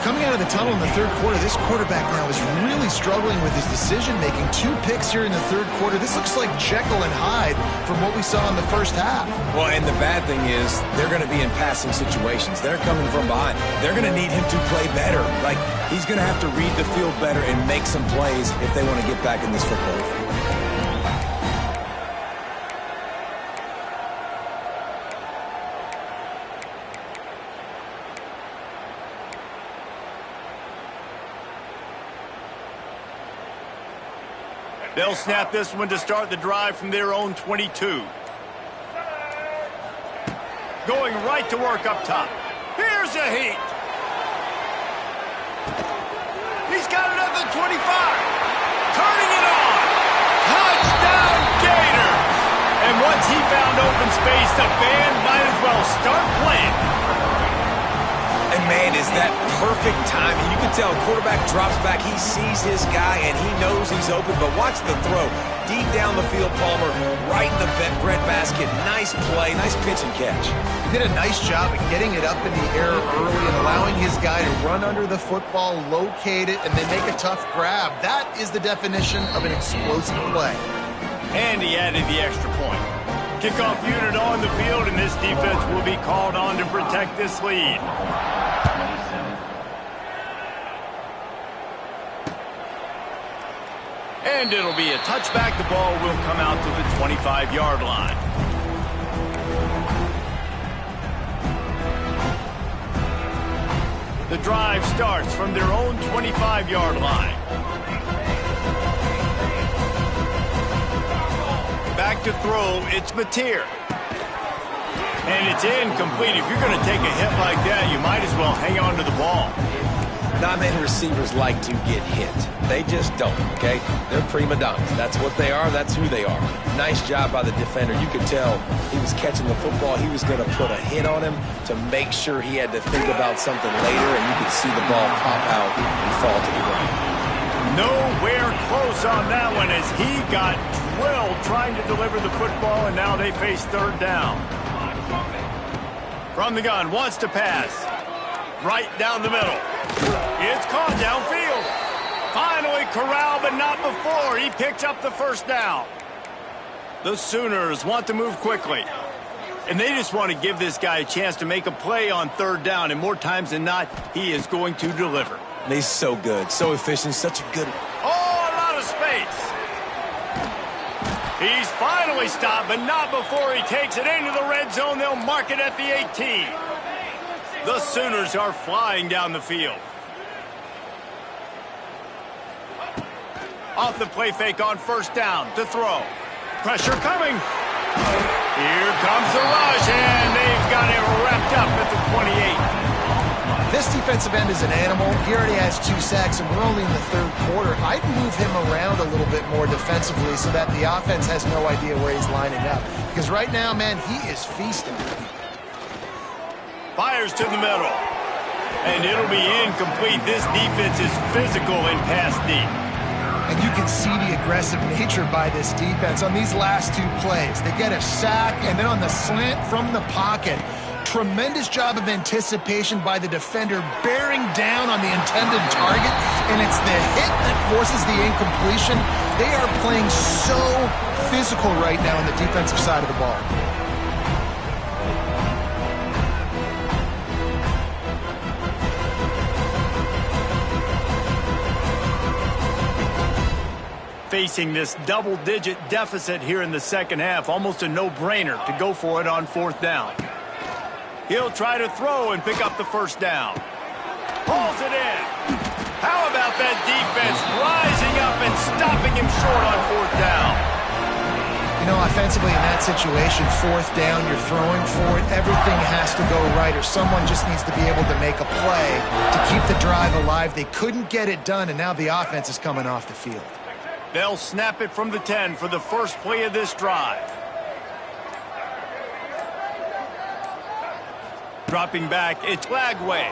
Coming out of the tunnel in the 3rd quarter, this quarterback now is really struggling with his decision-making. 2 picks here in the 3rd quarter. This looks like Jekyll and Hyde from what we saw in the first half. Well, and the bad thing is they're going to be in passing situations. They're coming from behind. They're going to need him to play better. Like, he's going to have to read the field better and make some plays if they want to get back in this football game. They'll snap this one to start the drive from their own 22. going right to work up top. Here's a heat. He's got it at the 25. Turning it on. Touchdown, Gator. And once he found open space, the band might as well start playing. And man, is that perfect timing. You can tell quarterback drops back, he sees his guy, and he knows he's open. But watch the throw. Deep down the field, Palmer, right in the breadbasket. Nice play, nice pitch and catch. He did a nice job of getting it up in the air early and allowing his guy to run under the football, locate it, and then make a tough grab. That is the definition of an explosive play. And he added the extra point. Kickoff unit on the field, and this defense will be called on to protect this lead. And it'll be a touchback. The ball will come out to the 25-yard line. The drive starts from their own 25-yard line. Back to throw, it's Mateer. And it's incomplete. If you're going to take a hit like that, you might as well hang on to the ball. Not many receivers like to get hit. They just don't, okay? They're prima donnas. That's what they are. That's who they are. Nice job by the defender. You could tell he was catching the football. He was going to put a hit on him to make sure he had to think about something later, and you could see the ball pop out and fall to the ground. Nowhere close on that one as he got drilled trying to deliver the football, and now they face third down. From the gun, wants to pass. Right down the middle. It's caught downfield. Finally corralled, but not before. He picks up the first down. The Sooners want to move quickly. And they just want to give this guy a chance to make a play on third down. And more times than not, he is going to deliver. He's so good, so efficient, such a good... Oh, a lot of space. He's finally stopped, but not before he takes it into the red zone. They'll mark it at the 18. The Sooners are flying down the field. Off the play fake on first down to throw. Pressure coming. Here comes the rush, and they've got it wrapped up at the 28. This defensive end is an animal. He already has 2 sacks, and we're only in the third quarter. I'd move him around a little bit more defensively so that the offense has no idea where he's lining up. Because right now, man, he is feasting. Fires to the middle. And it'll be incomplete. This defense is physical and pass deep. And you can see the aggressive nature by this defense on these last 2 plays. They get a sack, and then on the slant from the pocket, tremendous job of anticipation by the defender, bearing down on the intended target, and it's the hit that forces the incompletion. They are playing so physical right now on the defensive side of the ball. Facing this double-digit deficit here in the second half, almost a no-brainer to go for it on fourth down. He'll try to throw and pick up the first down. Pulls it in. How about that defense rising up and stopping him short on fourth down? You know, offensively in that situation, fourth down, you're throwing for it, everything has to go right, or someone just needs to be able to make a play to keep the drive alive. They couldn't get it done, and now the offense is coming off the field. They'll snap it from the 10 for the first play of this drive. Dropping back, it's Lagway.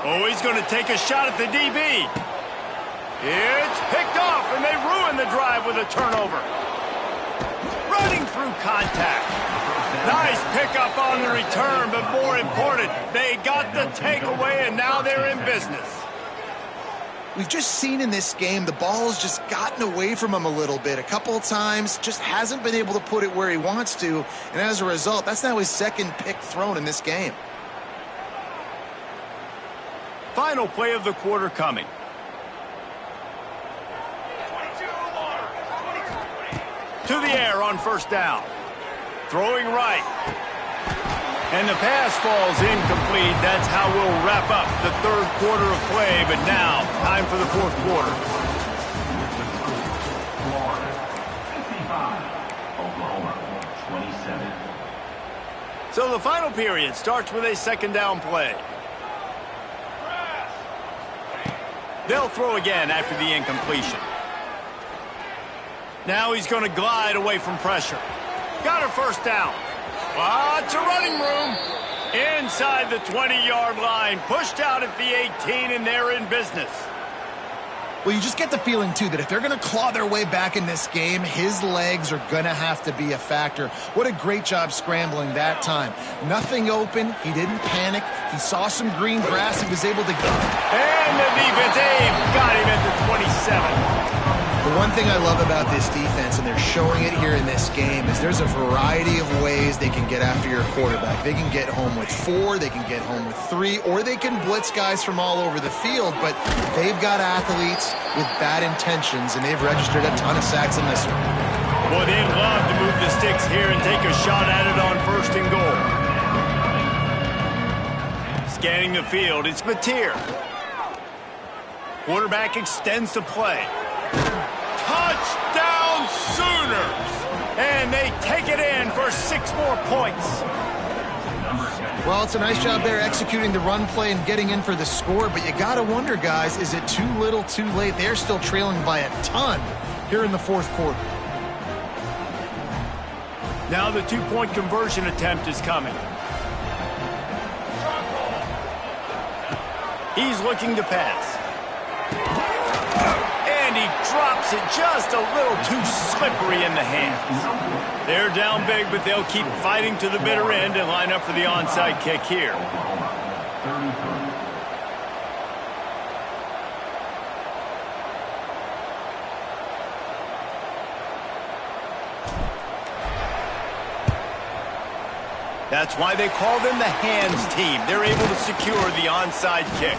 Oh, he's going to take a shot at the DB. It's picked off, and they ruin the drive with a turnover. Running through contact. Nice pickup on the return, but more important, they got the takeaway, and now they're in business. We've just seen in this game the ball has just gotten away from him a little bit. A couple of times, just hasn't been able to put it where he wants to. And as a result, that's now his second pick thrown in this game. Final play of the quarter coming. To the air on first down. Throwing right. And the pass falls incomplete. That's how we'll wrap up the third quarter of play. But now, time for the fourth quarter. Florida 55, Oklahoma 27. So the final period starts with a second down play. They'll throw again after the incompletion. Now he's going to glide away from pressure. Got a first down. Lots of running room. Inside the 20-yard line. Pushed out at the 18, and they're in business. Well, you just get the feeling, too, that if they're going to claw their way back in this game, his legs are going to have to be a factor. What a great job scrambling that time. Nothing open. He didn't panic. He saw some green grass. He was able to get. And the defense got him at the 27. The one thing I love about this defense, and they're showing it here in this game, is there's a variety of ways they can get after your quarterback. They can get home with 4, they can get home with 3, or they can blitz guys from all over the field, but they've got athletes with bad intentions, and they've registered a ton of sacks in this one. Boy, they'd love to move the sticks here and take a shot at it on 1st and goal. Scanning the field, it's Mateer. Quarterback extends the play. Touchdown Sooners! And they take it in for 6 more points. Well, it's a nice job there executing the run play and getting in for the score, but you got to wonder, guys, is it too little, too late? They're still trailing by a ton here in the 4th quarter. Now the 2-point conversion attempt is coming. He's looking to pass. And he drops it just a little too slippery in the hands. They're down big, but they'll keep fighting to the bitter end and line up for the onside kick here. That's why they call them the hands team. They're able to secure the onside kick.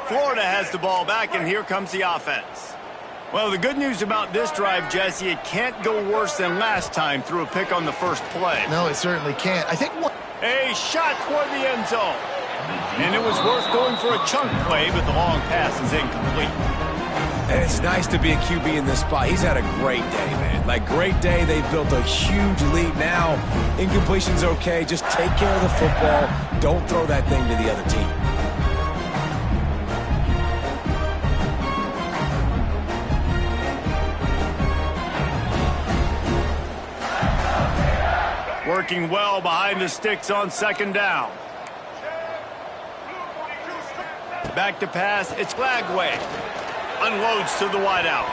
Florida has the ball back, and here comes the offense. Well, the good news about this drive, Jesse, it can't go worse than last time through a pick on the first play. No, it certainly can't. I think a shot toward the end zone. And it was worth going for a chunk play, but the long pass is incomplete. And it's nice to be a QB in this spot. He's had a great day, man. Like, great day. They've built a huge lead now. Incompletion's okay. Just take care of the football. Don't throw that thing to the other team. Working well behind the sticks on 2nd down. Back to pass, it's Lagway. Unloads to the wideout.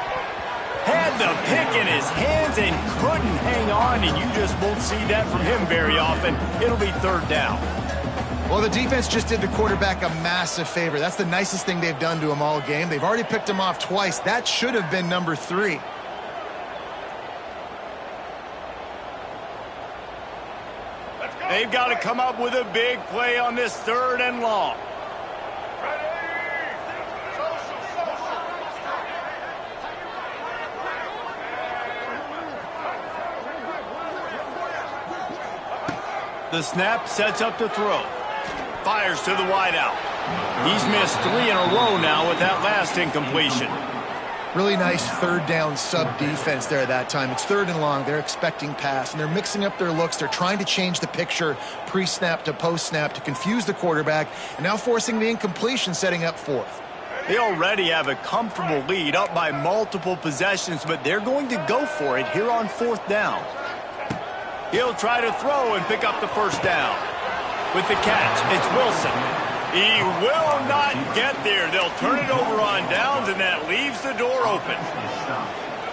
Had the pick in his hands and couldn't hang on, and you just won't see that from him very often. It'll be 3rd down. Well, the defense just did the quarterback a massive favor. That's the nicest thing they've done to him all game. They've already picked him off twice. That should have been number 3. They've got to come up with a big play on this 3rd and long. The snap sets up to throw. Fires to the wideout. He's missed 3 in a row now with that last incompletion. Really nice 3rd down sub-defense there at that time. It's 3rd and long. They're expecting pass, and they're mixing up their looks. They're trying to change the picture pre-snap to post-snap to confuse the quarterback, and now forcing the incompletion, setting up 4th. They already have a comfortable lead up by multiple possessions, but they're going to go for it here on 4th down. He'll try to throw and pick up the 1st down. With the catch, it's Wilson. He will not get there. They'll turn it over on downs, and that leaves the door open.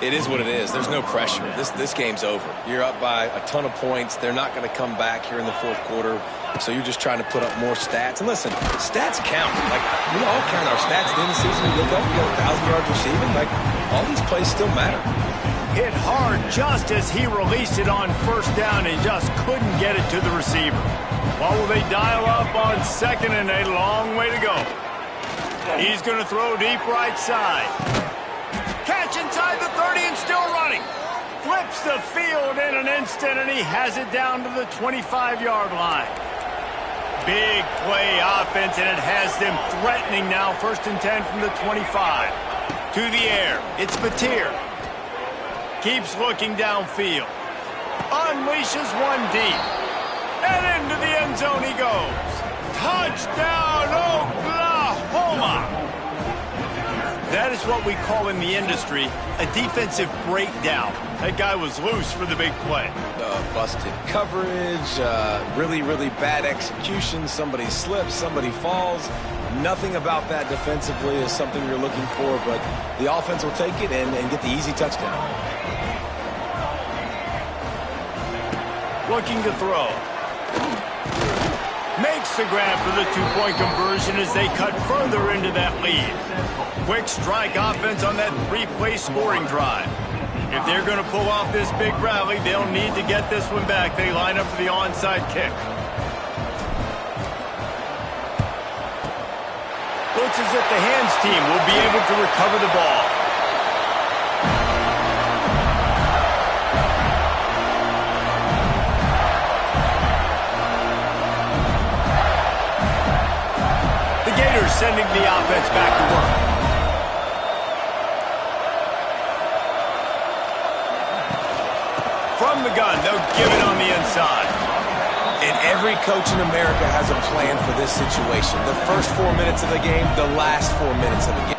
It is what it is. There's no pressure. This game's over. You're up by a ton of points. They're not going to come back here in the 4th quarter, so you're just trying to put up more stats. And listen, stats count. Like, we all count our stats at the end of the season. We look up, we got 1,000 yards receiving. Like, all these plays still matter. Hit hard just as he released it on 1st down and just couldn't get it to the receiver. Well, will they dial up on 2nd and a long way to go? He's going to throw deep right side. Catch inside the 30 and still running. Flips the field in an instant, and he has it down to the 25-yard line. Big play offense, and it has them threatening now. 1st and 10 from the 25. To the air. It's Mateer. Keeps looking downfield. Unleashes one deep. And into the end zone he goes. Touchdown, Oklahoma! That is what we call in the industry a defensive breakdown. That guy was loose for the big play. Busted coverage, really, really bad execution. Somebody slips, somebody falls. Nothing about that defensively is something you're looking for, but the offense will take it and get the easy touchdown. Looking to throw. Makes the grab for the two-point conversion as they cut further into that lead. Quick strike offense on that 3-play scoring drive. If they're going to pull off this big rally, they'll need to get this one back. They line up for the onside kick. Looks as if the hands team will be able to recover the ball. The Gators sending the offense back to work. From the gun, they'll give it on the inside. And every coach in America has a plan for this situation. The first 4 minutes of the game, the last 4 minutes of the game.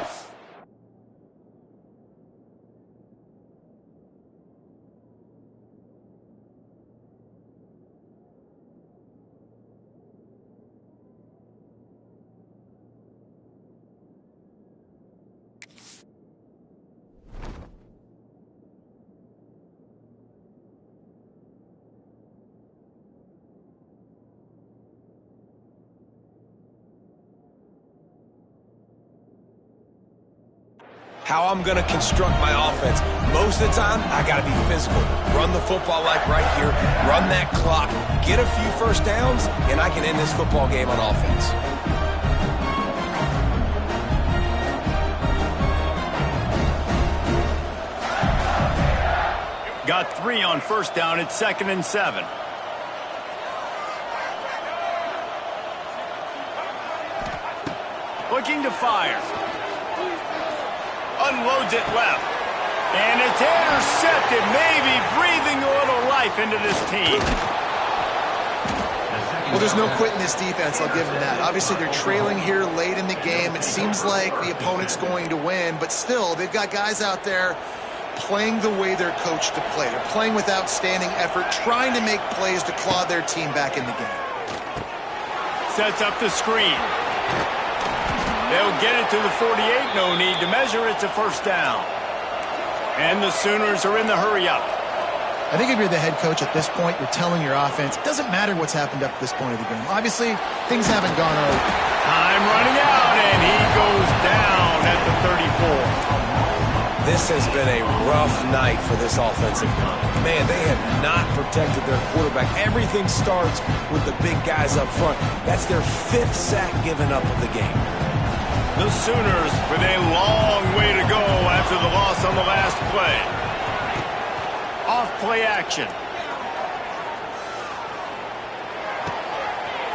How I'm going to construct my offense. Most of the time, I got to be physical. Run the football like right here. Run that clock. Get a few first downs, and I can end this football game on offense. Got 3 on 1st down. It's 2nd and 7. Looking to fire. Unloads it left. And it's intercepted, maybe breathing a little life into this team. Well, there's no quitting this defense, I'll give them that. Obviously, they're trailing here late in the game. It seems like the opponent's going to win, but still, they've got guys out there playing the way they're coached to play. They're playing with outstanding effort, trying to make plays to claw their team back in the game. Sets up the screen. They'll get it to the 48. No need to measure. It's a 1st down. And the Sooners are in the hurry-up. I think if you're the head coach at this point, you're telling your offense, it doesn't matter what's happened up to this point of the game. Obviously, things haven't gone right. Time running out, and he goes down at the 34. This has been a rough night for this offensive line. Man, they have not protected their quarterback. Everything starts with the big guys up front. That's their 5th sack given up of the game. The Sooners with a long way to go after the loss on the last play. Off-play action.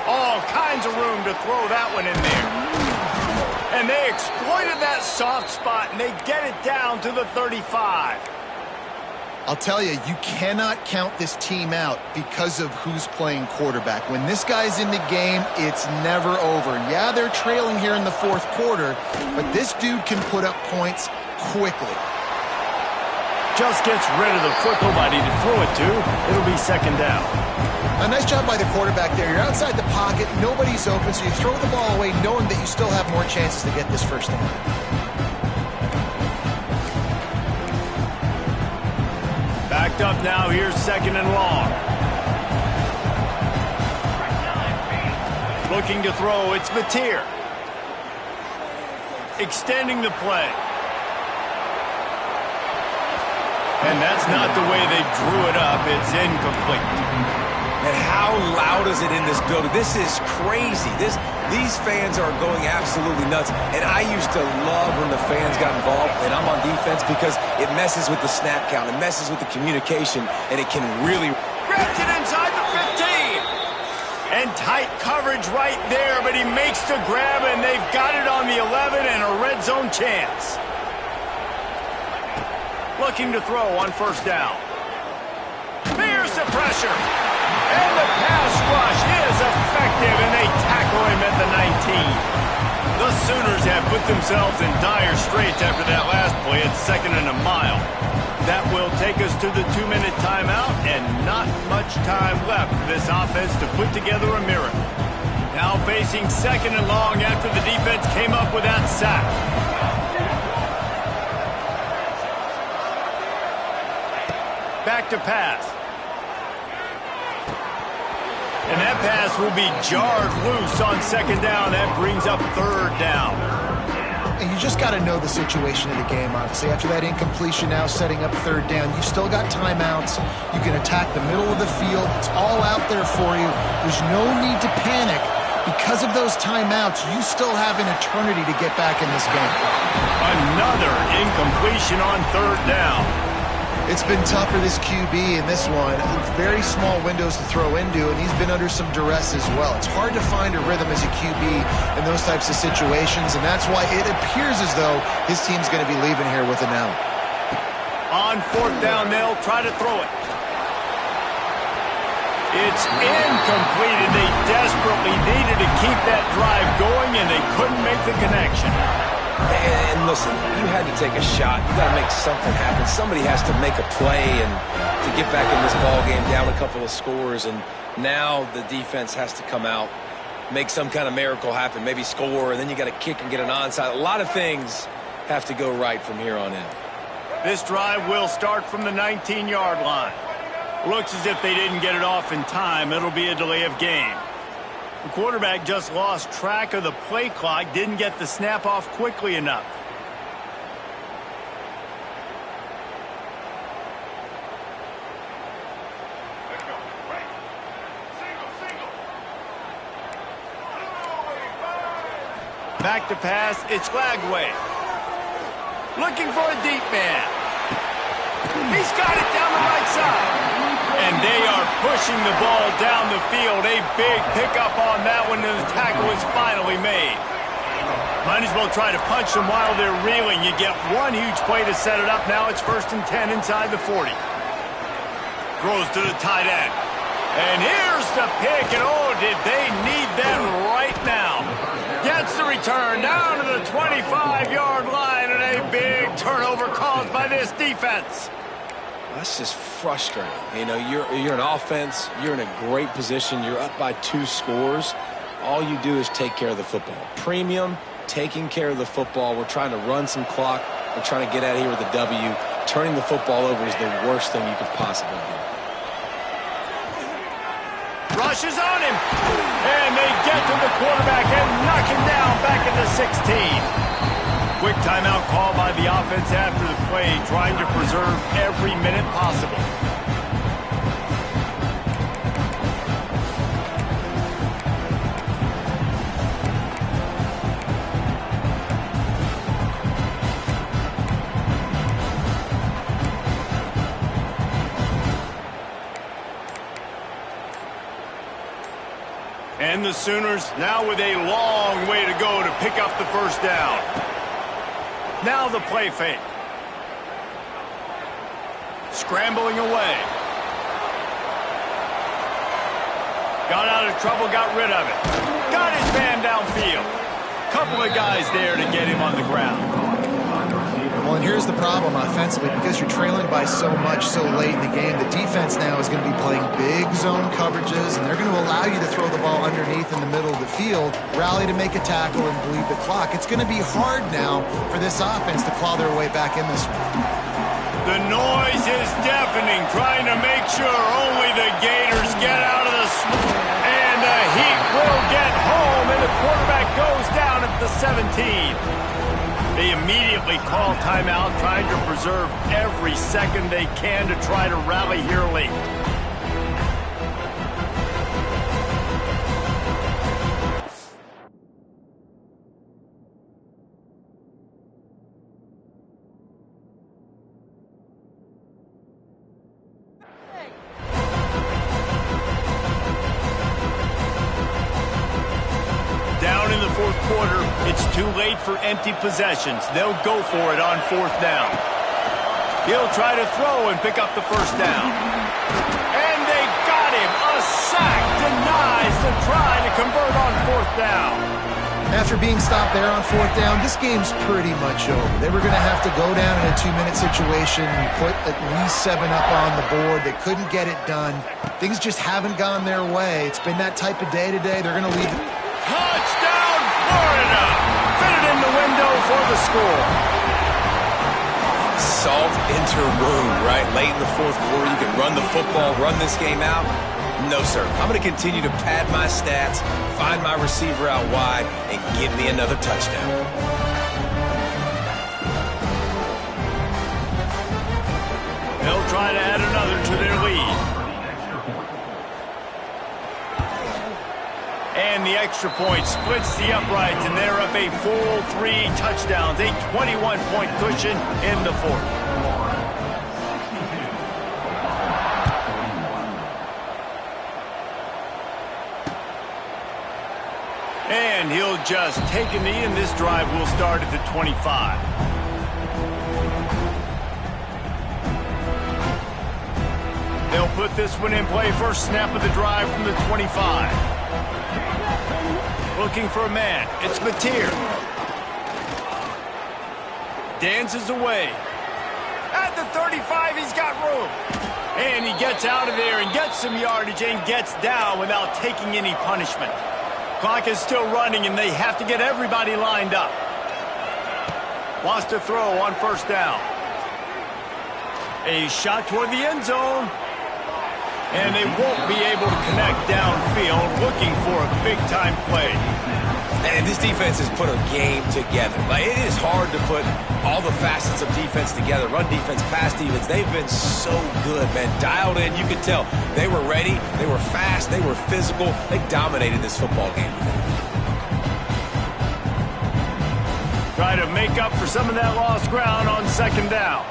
All kinds of room to throw that one in there. And they exploited that soft spot, and they get it down to the 35. I'll tell you, you cannot count this team out because of who's playing quarterback. When this guy's in the game, it's never over. Yeah, they're trailing here in the 4th quarter, but this dude can put up points quickly. Just gets rid of the foot nobody to throw it to. It'll be 2nd down. A nice job by the quarterback there. You're outside the pocket, nobody's open, so you throw the ball away knowing that you still have more chances to get this 1st down. Backed up now, here's 2nd and long. Looking to throw, it's Mateer. Extending the play. And that's not the way they drew it up. It's incomplete. And how loud is it in this building? This is crazy. These fans are going absolutely nuts. And I used to love when the fans got involved and I'm on defense because it messes with the snap count. It messes with the communication, and it can really... Grabs it inside the 15. And tight coverage right there, but he makes the grab, and they've got it on the 11 and a red zone chance. Looking to throw on first down. Fears the pressure. And the pass rush is effective, and they tackle him at the 19. The Sooners have put themselves in dire straits after that last play at 2nd and a mile. That will take us to the 2-minute timeout, and not much time left for this offense to put together a miracle. Now facing 2nd and long after the defense came up with that sack. Back to pass. And that pass will be jarred loose on 2nd down. That brings up 3rd down. And you just got to know the situation of the game, obviously. After that incompletion, now setting up 3rd down, you've still got timeouts. You can attack the middle of the field. It's all out there for you. There's no need to panic. Because of those timeouts, you still have an eternity to get back in this game. Another incompletion on 3rd down. It's been tough for this QB in this one. Very small windows to throw into, and he's been under some duress as well. It's hard to find a rhythm as a QB in those types of situations, and that's why it appears as though his team's going to be leaving here with an L. On 4th down, they'll try to throw it. It's incomplete, and they desperately needed to keep that drive going, and they couldn't make the connection. And listen, you had to take a shot. You got to make something happen. Somebody has to make a play and to get back in this ball game down a couple of scores. And now the defense has to come out, make some kind of miracle happen, maybe score, and then you got to kick and get an onside. A lot of things have to go right from here on in. This drive will start from the 19-yard line. Looks as if they didn't get it off in time. It'll be a delay of game. The quarterback just lost track of the play clock, didn't get the snap off quickly enough. Back to pass, it's Lagway. Looking for a deep man. He's got it down the right side. And they are pushing the ball down the field. A big pickup on that one, and the tackle is finally made. Might as well try to punch them while they're reeling. You get one huge play to set it up. Now it's 1st and 10 inside the 40. Throws to the tight end. And here's the pick, and oh, did they need that right now. Gets the return down to the 25-yard line, and a big turnover caused by this defense. That's just frustrating. You know, you're an offense. You're in a great position. You're up by 2 scores. All you do is take care of the football. Premium, taking care of the football. We're trying to run some clock. We're trying to get out of here with a W. Turning the football over is the worst thing you could possibly do. Rushes on him. And they get to the quarterback and knock him down back at the 16. Quick timeout call by the offense after the play, trying to preserve every minute possible. And the Sooners now with a long way to go to pick up the first down. Now the play fake. Scrambling away. Got out of trouble, got rid of it. Got his man downfield. Couple of guys there to get him on the ground. Well, and here's the problem offensively. Because you're trailing by so much so late in the game, the defense now is going to be playing big zone coverages, and they're going to allow you to throw the ball underneath in the middle of the field, rally to make a tackle, and bleed the clock. It's going to be hard now for this offense to claw their way back in this one. The noise is deafening, trying to make sure only the Gators get out of the and the Heat will get home, and the quarterback goes down at the 17. They immediately call timeout, trying to preserve every second they can to try to rally here late. too late for empty possessions. They'll go for it on 4th down. He'll try to throw and pick up the 1st down. And they got him. A sack denies the try to convert on 4th down. After being stopped there on 4th down, this game's pretty much over. They were going to have to go down in a 2-minute situation and put at least 7 up on the board. They couldn't get it done. Things just haven't gone their way. It's been that type of day today. They're going to leave it. Touchdown, Florida! Fitted in the window for the score. Salt into wound, right? Late in the 4th quarter, you can run the football, run this game out. No, sir. I'm going to continue to pad my stats, find my receiver out wide, and give me another touchdown. They'll try to add another to their lead. And the extra point splits the uprights, and they're up a full 3 touchdowns, a 21-point cushion in the 4th. And he'll just take a knee, and this drive will start at the 25. They'll put this one in play. First snap of the drive from the 25. Looking for a man. It's Mateer. Dances away. At the 35, he's got room. And he gets out of there and gets some yardage and gets down without taking any punishment. Clock is still running, and they have to get everybody lined up. Wants to throw on 1st down. A shot toward the end zone. And they won't be able to connect downfield, looking for a big-time play. And this defense has put a game together. Like, it is hard to put all the facets of defense together. Run defense, pass defense. They've been so good, man. Dialed in. You could tell they were ready. They were fast. They were physical. They dominated this football game. Try to make up for some of that lost ground on 2nd down.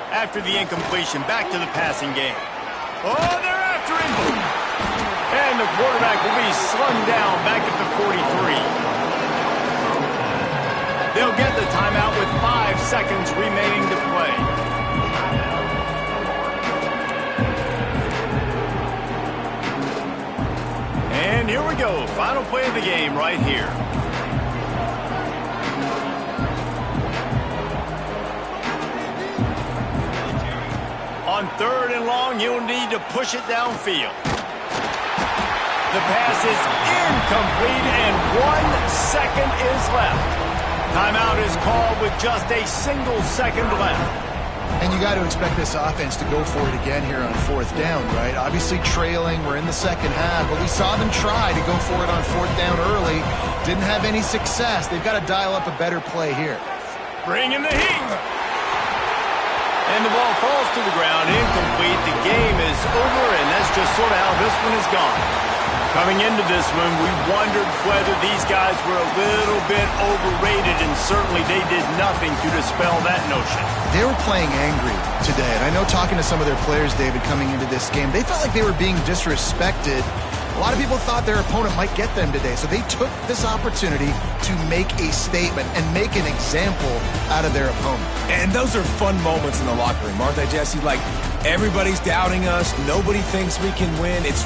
After the incompletion, back to the passing game. Oh, they're after him. And the quarterback will be slung down back at the 43. They'll get the timeout with 5 seconds remaining to play. And here we go. Final play of the game right here. On 3rd and long, you'll need to push it downfield. The pass is incomplete, and 1 second is left. Timeout is called with just a single second left. And you got to expect this offense to go for it again here on 4th down, right? Obviously trailing, we're in the 2nd half, but we saw them try to go for it on 4th down early. Didn't have any success. They've got to dial up a better play here. Bring in the heat. And the ball falls to the ground, incomplete. The game is over, and that's just sort of how this one has gone. Coming into this one, we wondered whether these guys were a little bit overrated, and certainly they did nothing to dispel that notion. They were playing angry today, and I know talking to some of their players, David, coming into this game, they felt like they were being disrespected. A lot of people thought their opponent might get them today, so they took this opportunity to make a statement and make an example out of their opponent. And those are fun moments in the locker room, aren't they, Jesse? Like, everybody's doubting us. Nobody thinks we can win. It's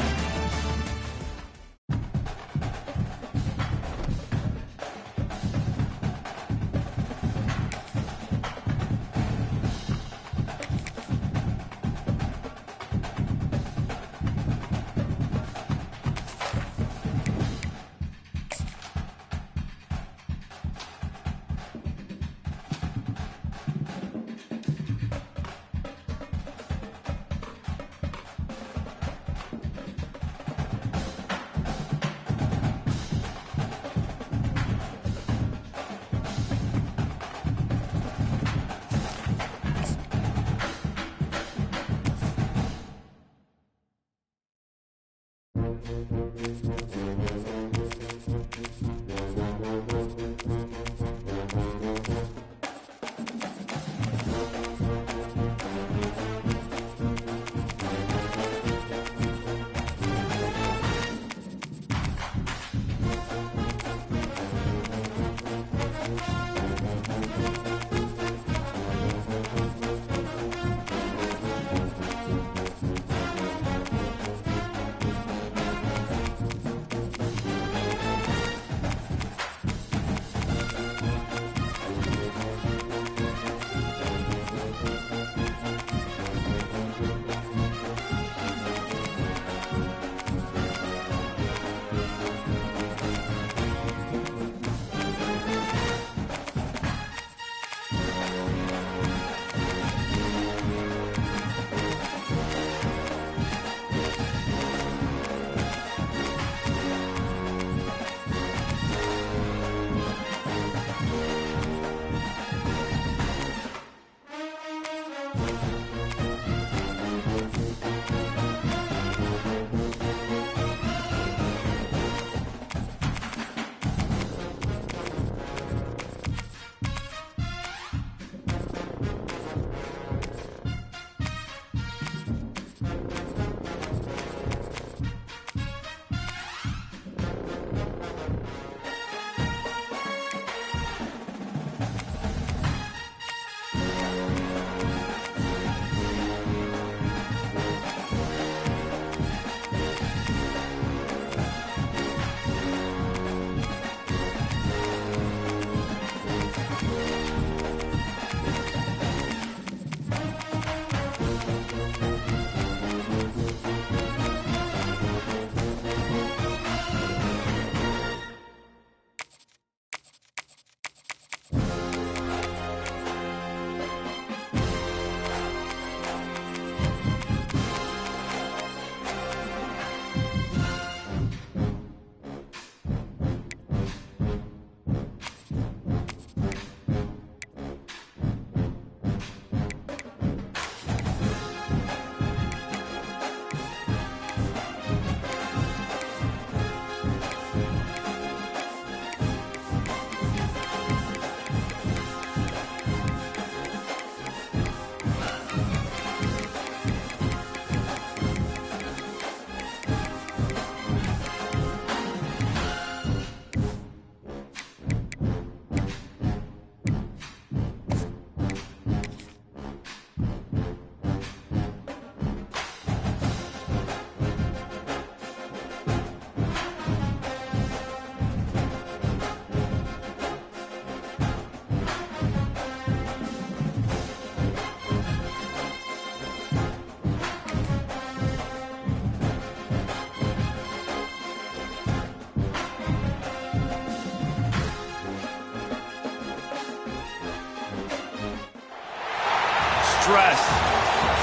stress,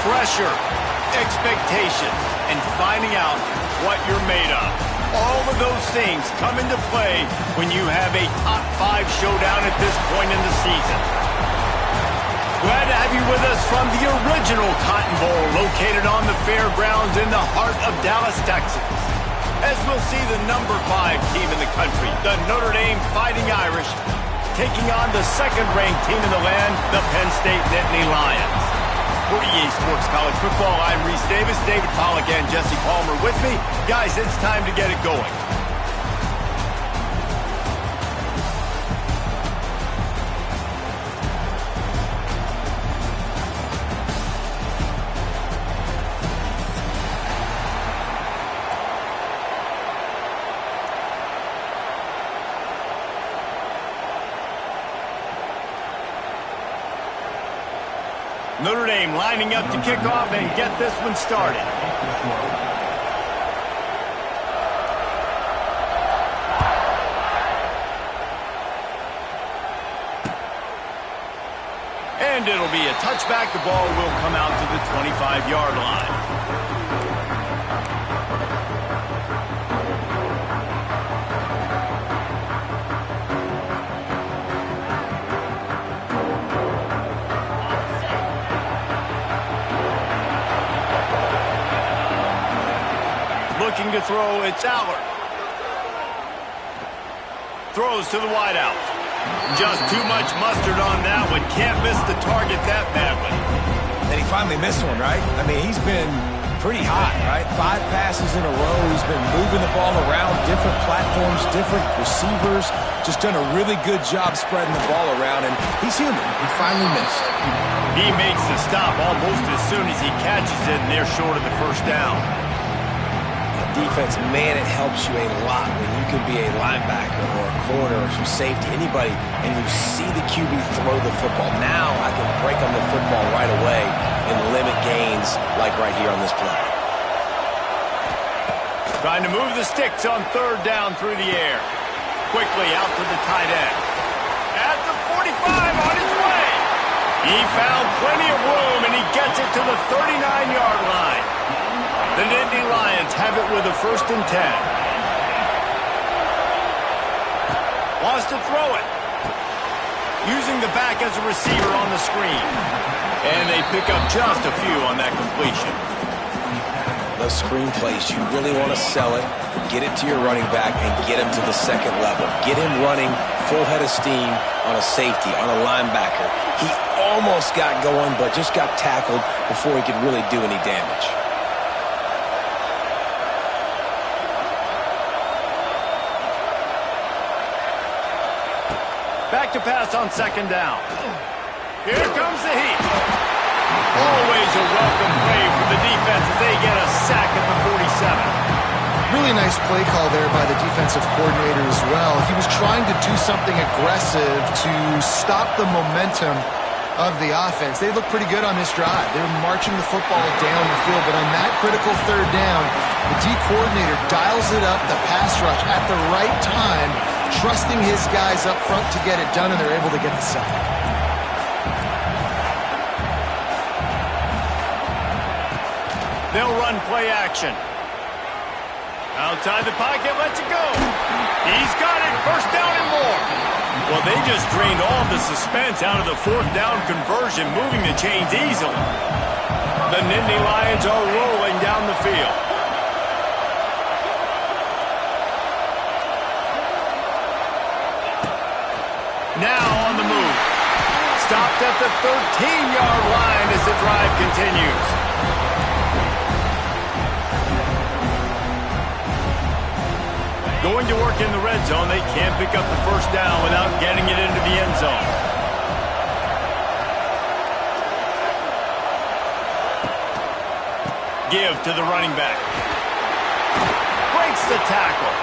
pressure, expectations, and finding out what you're made of. All of those things come into play when you have a top 5 showdown at this point in the season. Glad to have you with us from the original Cotton Bowl located on the fairgrounds in the heart of Dallas, Texas. As we'll see the number 5 team in the country, the Notre Dame Fighting Irish, taking on the second-ranked team in the land, the Penn State Nittany Lions. For EA Sports College Football, I'm Reese Davis, David Pollack, and Jesse Palmer with me. Guys, it's time to get it going. Notre Dame lining up to kick off and get this one started. And it'll be a touchback. The ball will come out to the 25-yard line. Looking to throw, it's Allard. Throws to the wideout. Just too much mustard on that one. Can't miss the target that badly. And he finally missed one, right? I mean, he's been pretty hot, right? 5 passes in a row. He's been moving the ball around, different platforms, different receivers. Just done a really good job spreading the ball around, and he's human. He finally missed. He makes the stop almost as soon as he catches it, and they're short of the first down. Defense, man, it helps you a lot when you can be a linebacker or a corner or some safety, anybody, and you see the QB throw the football. Now I can break on the football right away and limit gains like right here on this play. Trying to move the sticks on third down through the air. Quickly out to the tight end. At the 45 on his way. He found plenty of room, and he gets it to the 39-yard line. The Nittany Lions have it with a 1st and 10. Wants to throw it. Using the back as a receiver on the screen. And they pick up just a few on that completion. Those screen plays, you really want to sell it, get it to your running back, and get him to the second level. Get him running full head of steam on a safety, on a linebacker. He almost got going, but just got tackled before he could really do any damage. Back to pass on 2nd down. Here comes the heat. Always a welcome play for the defense as they get a sack at the 47. Really nice play call there by the defensive coordinator as well. He was trying to do something aggressive to stop the momentum of the offense. They look pretty good on this drive. They were marching the football down the field, but on that critical 3rd down, the D coordinator dials it up, the pass rush at the right time, trusting his guys up front to get it done, and they're able to get the sack. They'll run play action. Outside the pocket, lets it go. He's got it, 1st down and more. Well, they just drained all the suspense out of the 4th down conversion, moving the chains easily. The Nittany Lions are rolling down the field. Now on the move. Stopped at the 13-yard line as the drive continues. Going to work in the red zone. They can't pick up the 1st down without getting it into the end zone. Give to the running back. Breaks the tackle.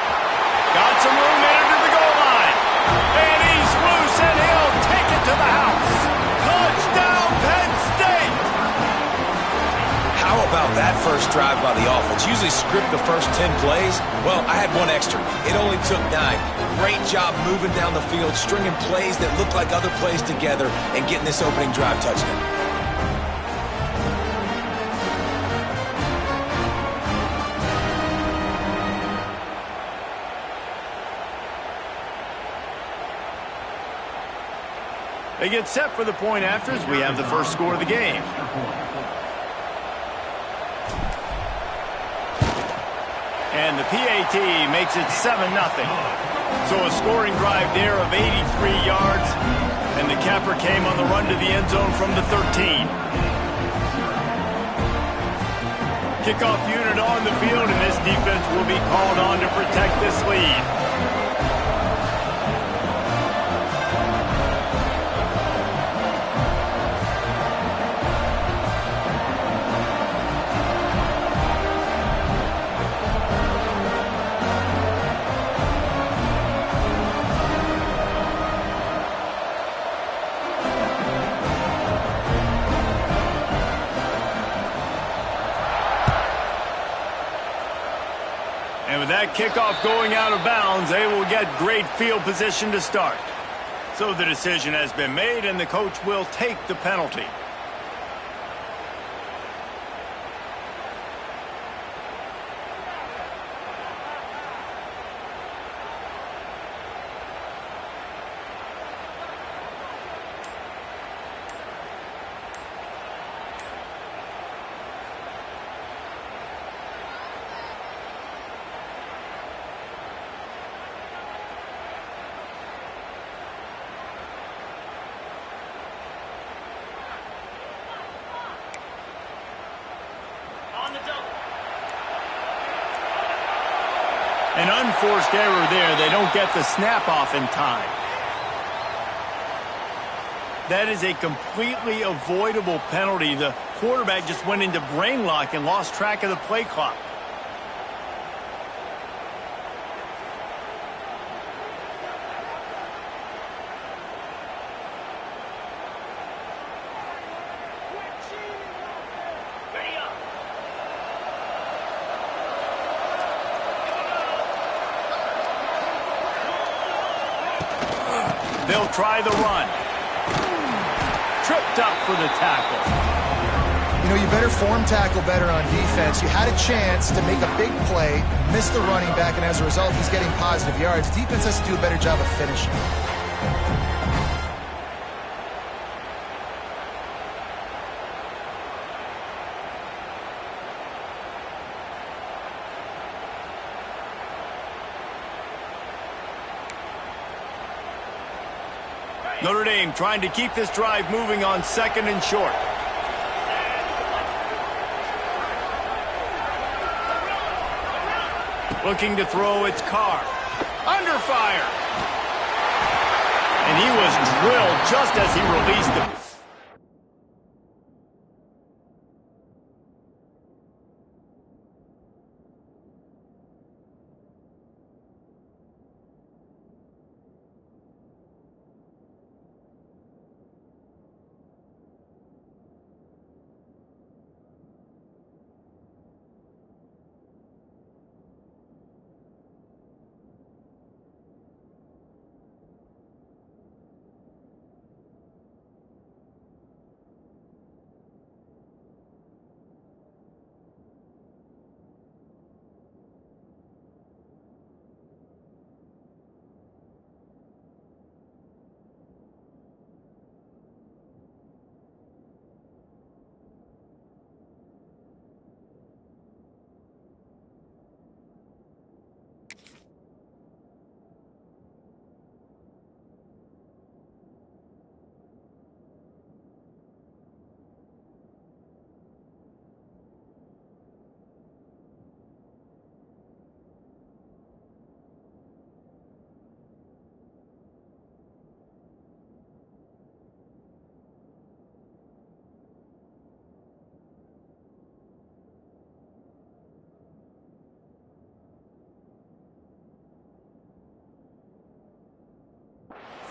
Got some room into the goal line. And he's loose, and he'll take it to the house. Touchdown, Penn State! How about that first drive by the offense? Usually script the first 10 plays. Well, I had one extra. It only took 9. Great job moving down the field, stringing plays that look like other plays together, and getting this opening drive touchdown. They get set for the point after as we have the first score of the game. And the PAT makes it 7-0. So a scoring drive there of 83 yards. And the capper came on the run to the end zone from the 13. Kickoff unit on the field, and this defense will be called on to protect this lead. And with that kickoff going out of bounds, they will get great field position to start. So the decision has been made, and the coach will take the penalty. An unforced error there. They don't get the snap off in time. That is a completely avoidable penalty. The quarterback just went into brain lock and lost track of the play clock. They'll try the run. Tripped up for the tackle. You know, you better form tackle better on defense. You had a chance to make a big play, miss the running back, and as a result, he's getting positive yards. Defense has to do a better job of finishing. Notre Dame trying to keep this drive moving on 2nd and short. Looking to throw, it's Carr. Under fire. And he was drilled just as he released him.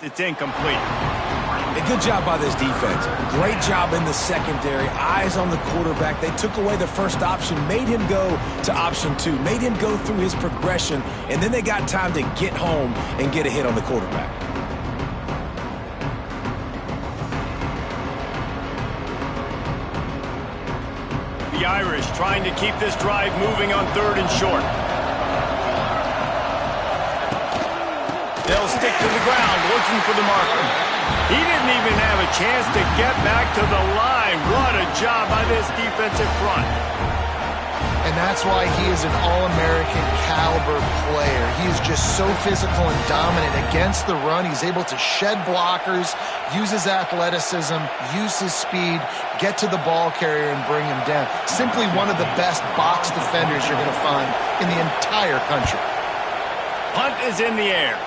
It's incomplete. A good job by this defense. Great job in the secondary. Eyes on the quarterback. They took away the first option, made him go to option 2, made him go through his progression, and then they got time to get home and get a hit on the quarterback. The Irish trying to keep this drive moving on 3rd and short. They'll stick to the ground, looking for the marker. He didn't even have a chance to get back to the line. What a job by this defensive front. And that's why he is an All-American caliber player. He is just so physical and dominant against the run. He's able to shed blockers, use his athleticism, use his speed, get to the ball carrier and bring him down. Simply one of the best box defenders you're going to find in the entire country. Punt is in the air.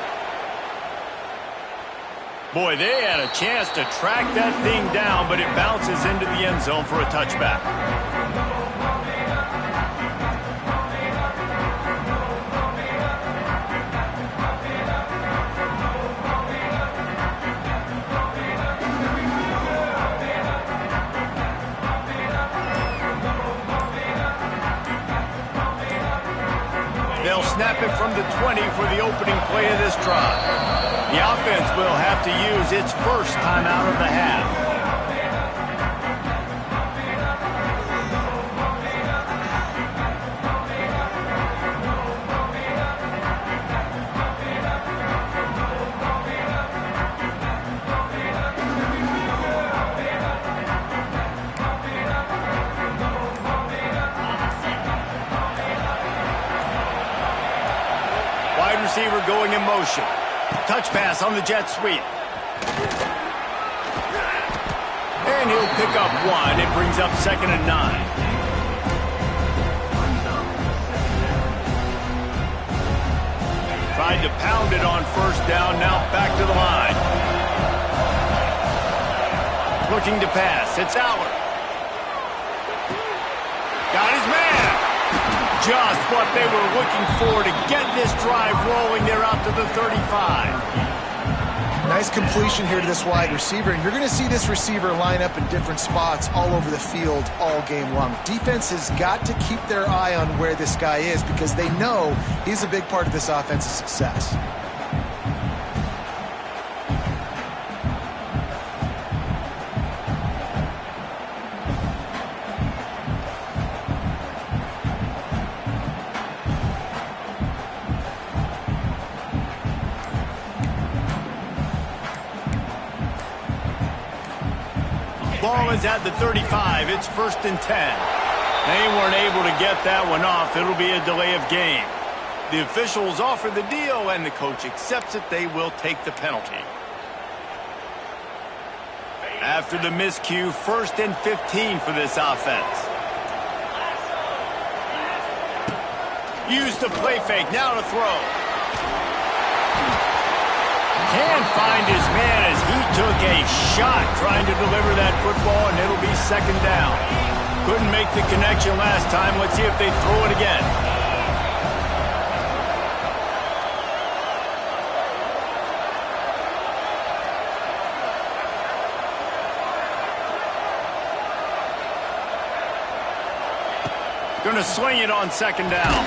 Boy, they had a chance to track that thing down, but it bounces into the end zone for a touchback. They'll snap it from the 20 for the opening play of this drive. The offense will have to use its first timeout of the half. Wide receiver going in motion. Touch pass on the jet sweep. And he'll pick up one. It brings up 2nd and 9. Tried to pound it on first down. Now back to the line. Looking to pass. It's Aller. Got his man. Just what they were looking for to get this drive rolling. They're out to the 35. Nice completion here to this wide receiver, and you're going to see this receiver line up in different spots all over the field all game long. Defense has got to keep their eye on where this guy is because they know he's a big part of this offense's success. Ball is at the 35. It's 1st and 10. They weren't able to get that one off. It'll be a delay of game. The officials offer the deal, and the coach accepts it. They will take the penalty. After the miscue, 1st and 15 for this offense. Use the play fake. Now to throw. Can find his man as he took a shot trying to deliver that football, and it'll be 2nd down. Couldn't make the connection last time. Let's see if they throw it again. Gonna swing it on 2nd down.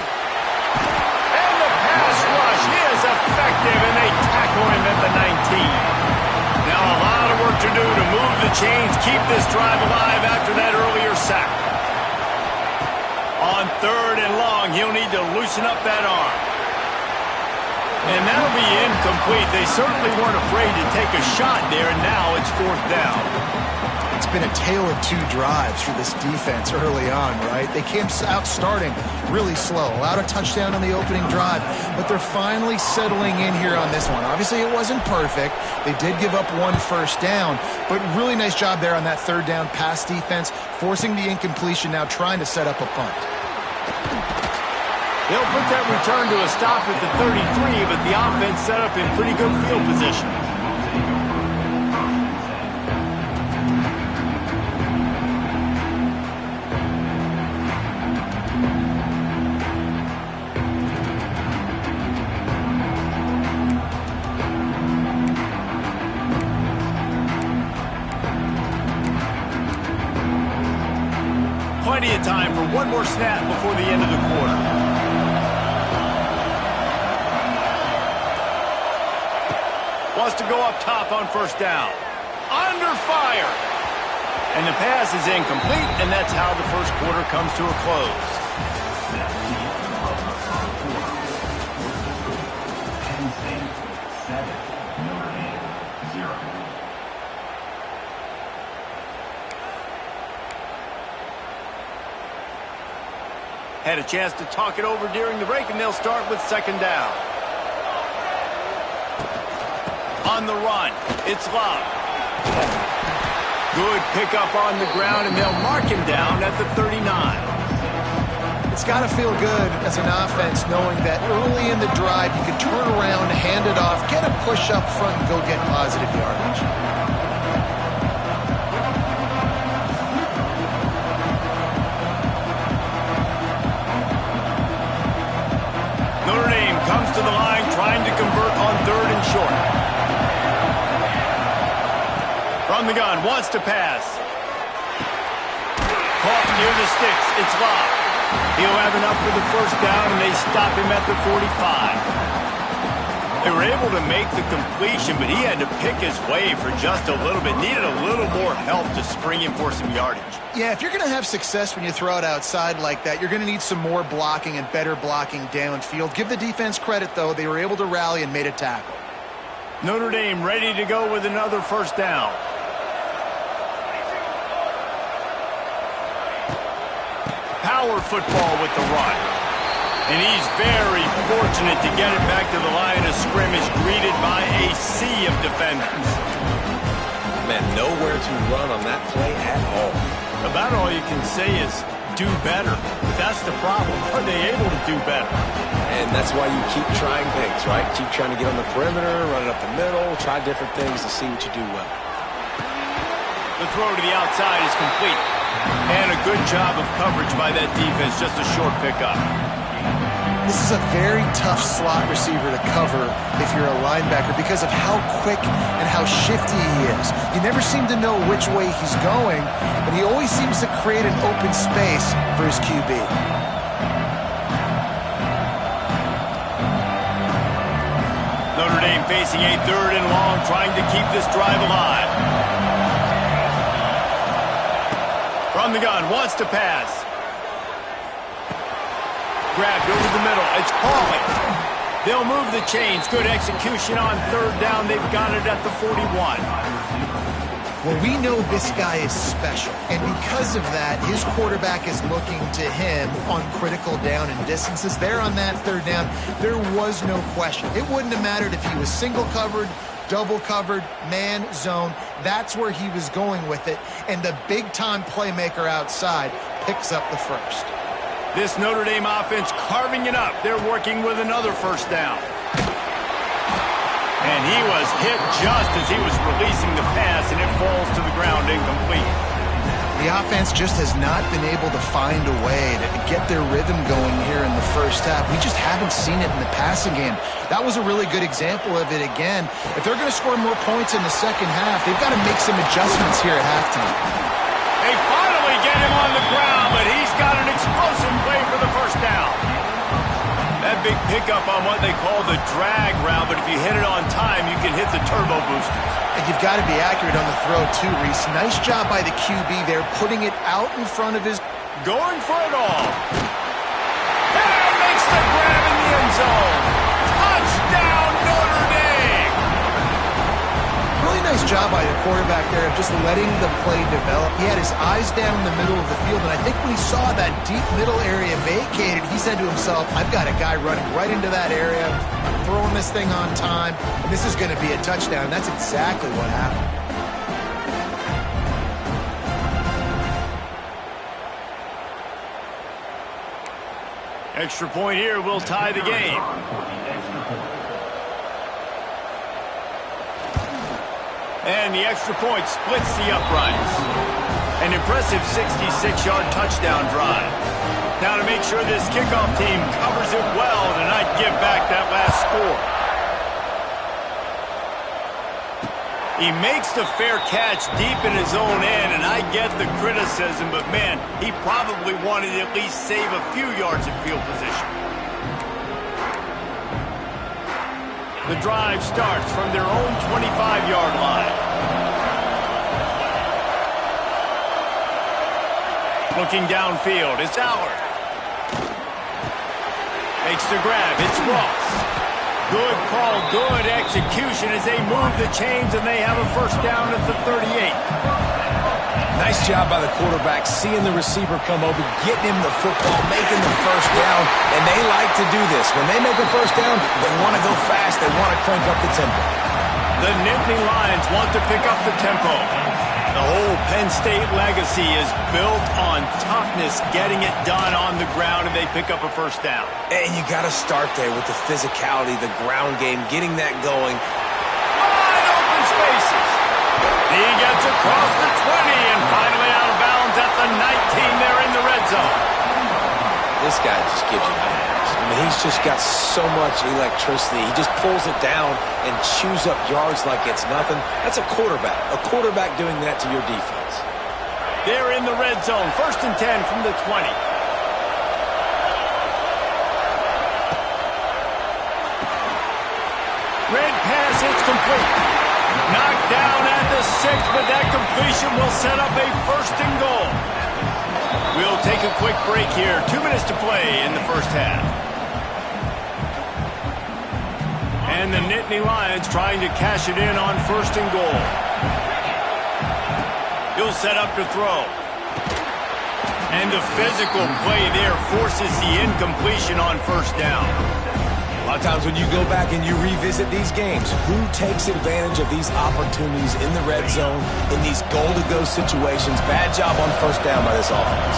Pass rush is effective, and they tackle him at the 19. Now a lot of work to do to move the chains, keep this drive alive after that earlier sack. On 3rd and long, he'll need to loosen up that arm. And that'll be incomplete. They certainly weren't afraid to take a shot there, and now it's 4th down. It's been a tale of two drives for this defense early on, right? They came out starting really slow, allowed a touchdown on the opening drive, but they're finally settling in here on this one. Obviously, it wasn't perfect. They did give up 1 first down, but really nice job there on that 3rd down pass defense, forcing the incompletion, now trying to set up a punt. They'll put that return to a stop at the 33, but the offense set up in pretty good field position. Plenty of time for one more snap before the end of the quarter. Wants to go up top on 1st down. Under fire. And the pass is incomplete, and that's how the 1st quarter comes to a close. Had a chance to talk it over during the break, and they'll start with second down. On the run, it's Love. Good pickup on the ground, and they'll mark him down at the 39. It's got to feel good as an offense knowing that early in the drive you can turn around, hand it off, get a push up front, and go get positive yardage. Notre Dame comes to the line trying to convert on third and short. From the gun, wants to pass. Caught near the sticks. It's Love. He'll have enough for the first down, and they stop him at the 45. They were able to make the completion, but he had to pick his way for just a little bit. Needed a little more help to spring him for some yardage. Yeah, if you're going to have success when you throw it outside like that, you're going to need some more blocking and better blocking downfield. Give the defense credit, though. They were able to rally and made a tackle. Notre Dame ready to go with another first down. Power football with the run. And he's very fortunate to get it back to the line of scrimmage, greeted by a sea of defenders. Man, nowhere to run on that play at all. About all you can say is do better. But that's the problem. Are they able to do better? And that's why you keep trying things, right? Keep trying to get on the perimeter, run it up the middle, try different things to see what you do well. The throw to the outside is complete. And a good job of coverage by that defense, just a short pickup. This is a very tough slot receiver to cover if you're a linebacker because of how quick and how shifty he is. You never seem to know which way he's going, but he always seems to create an open space for his QB. Notre Dame facing a third and long, trying to keep this drive alive. From the gun, wants to pass. Grabbed over the middle. It's Pauly. They'll move the chains. Good execution on third down. They've got it at the 41. Well, we know this guy is special, and because of that, his quarterback is looking to him on critical down and distances. There on that third down, there was no question. It wouldn't have mattered if he was single covered, double covered, man, zone. That's where he was going with it, and the big-time playmaker outside picks up the first. This Notre Dame offense carving it up. They're working with another first down. And he was hit just as he was releasing the pass, and it falls to the ground incomplete. The offense just has not been able to find a way to get their rhythm going here in the first half. We just haven't seen it in the passing game. That was a really good example of it again. If they're going to score more points in the second half, they've got to make some adjustments here at halftime. They finally get him on the ground, but he's got an explosive play for the first down. That big pickup on what they call the drag route, but if you hit it on time, you can hit the turbo boosters. And you've got to be accurate on the throw, too, Reese. Nice job by the QB there, putting it out in front of his... Going for it all. And makes the grab in the end zone. Touchdown, Notre Dame! Really nice job by the quarterback there of just letting the play develop. He had his eyes down in the middle of the field, and I think when he saw that deep middle area vacated, he said to himself, I've got a guy running right into that area. I'm throwing this thing on time, and this is going to be a touchdown. That's exactly what happened. Extra point here will tie the game. And the extra point splits the uprights. An impressive 66-yard touchdown drive. Now to make sure this kickoff team covers it well to not give back that last score. He makes the fair catch deep in his own end, and I get the criticism, but man, he probably wanted to at least save a few yards in field position. The drive starts from their own 25-yard line. Looking downfield, it's Howard. Makes the grab, it's Ross. Good call, good execution as they move the chains, and they have a first down at the 38. Nice job by the quarterback, seeing the receiver come over, getting him the football, making the first down, and they like to do this. When they make a first down, they want to go fast. They want to crank up the tempo. The Nittany Lions want to pick up the tempo. The whole Penn State legacy is built on toughness, getting it done on the ground, and they pick up a first down. And you got to start there with the physicality, the ground game, getting that going. Wide open spaces. He gets across the 20 and finally out of bounds at the 19 there in the red zone. This guy just gives you nightmares. I mean, he's just got so much electricity. He just pulls it down and chews up yards like it's nothing. That's a quarterback. A quarterback doing that to your defense. They're in the red zone. 1st and 10 from the 20. Red pass, it's complete. Knocked down at the 6, but that completion will set up a 1st and goal. We'll take a quick break here. 2 minutes to play in the first half. And the Nittany Lions trying to cash it in on 1st and goal. He'll set up to throw. And the physical play there forces the incompletion on 1st down. A lot of times when you go back and you revisit these games, who takes advantage of these opportunities in the red zone, in these goal-to-go situations? Bad job on 1st down by this offense.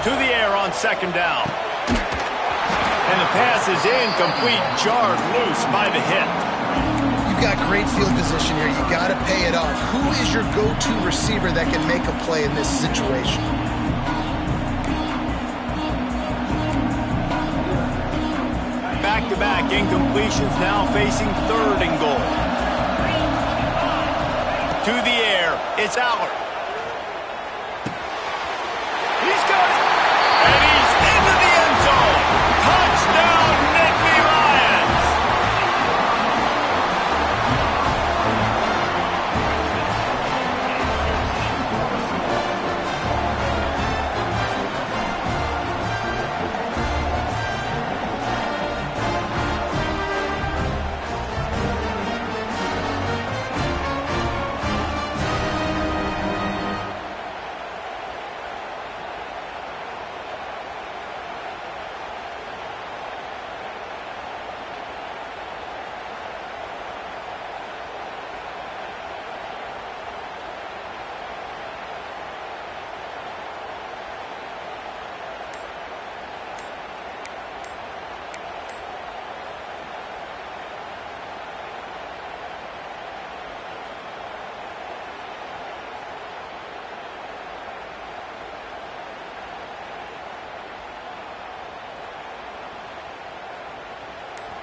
To the air on 2nd down. And the pass is incomplete, jarred loose by the hit. You've got great field position here. You got to pay it off. Who is your go-to receiver that can make a play in this situation? Back-to-back incompletions, now facing 3rd and goal. To the air, it's Allard. He's got it. And he's into the end zone. Touchdown, Nittany Lions.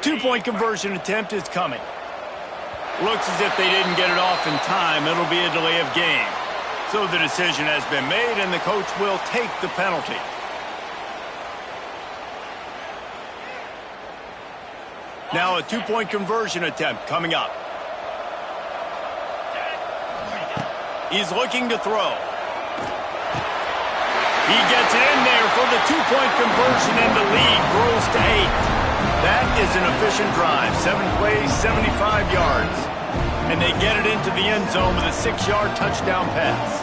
Two-point conversion attempt is coming. Looks as if they didn't get it off in time. It'll be a delay of game. So the decision has been made, and the coach will take the penalty. Now a two-point conversion attempt coming up. He's looking to throw. He gets it in there for the two-point conversion, and the lead grows to 8. That is an efficient drive. 7 plays, 75 yards. And they get it into the end zone with a 6-yard touchdown pass.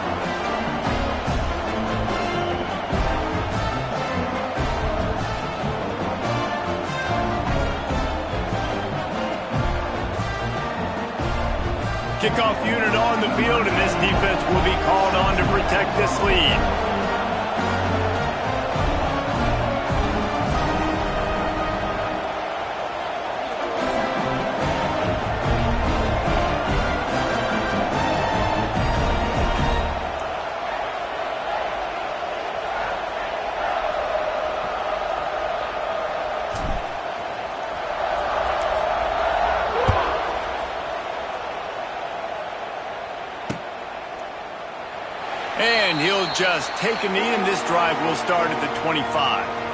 Kickoff unit on the field, and this defense will be called on to protect this lead. And he'll just take a knee, and this drive will start at the 25.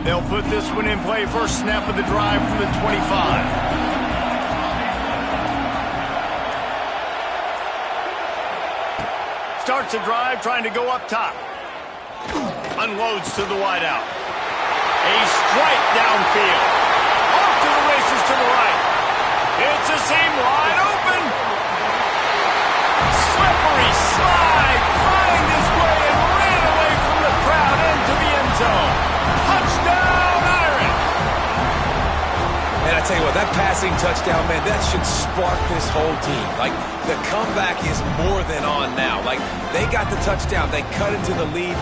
They'll put this one in play. First snap of the drive from the 25. Starts a drive trying to go up top. Unloads to the wideout. A strike downfield. Off to the races to the right. It's a seam wide open. Slippery slide. Find his way and ran away from the crowd into the end zone. Touchdown, Irish. And I tell you what, that passing touchdown, man, that should spark this whole team. Like, the comeback is more than on now. Like, they got the touchdown. They cut into the lead.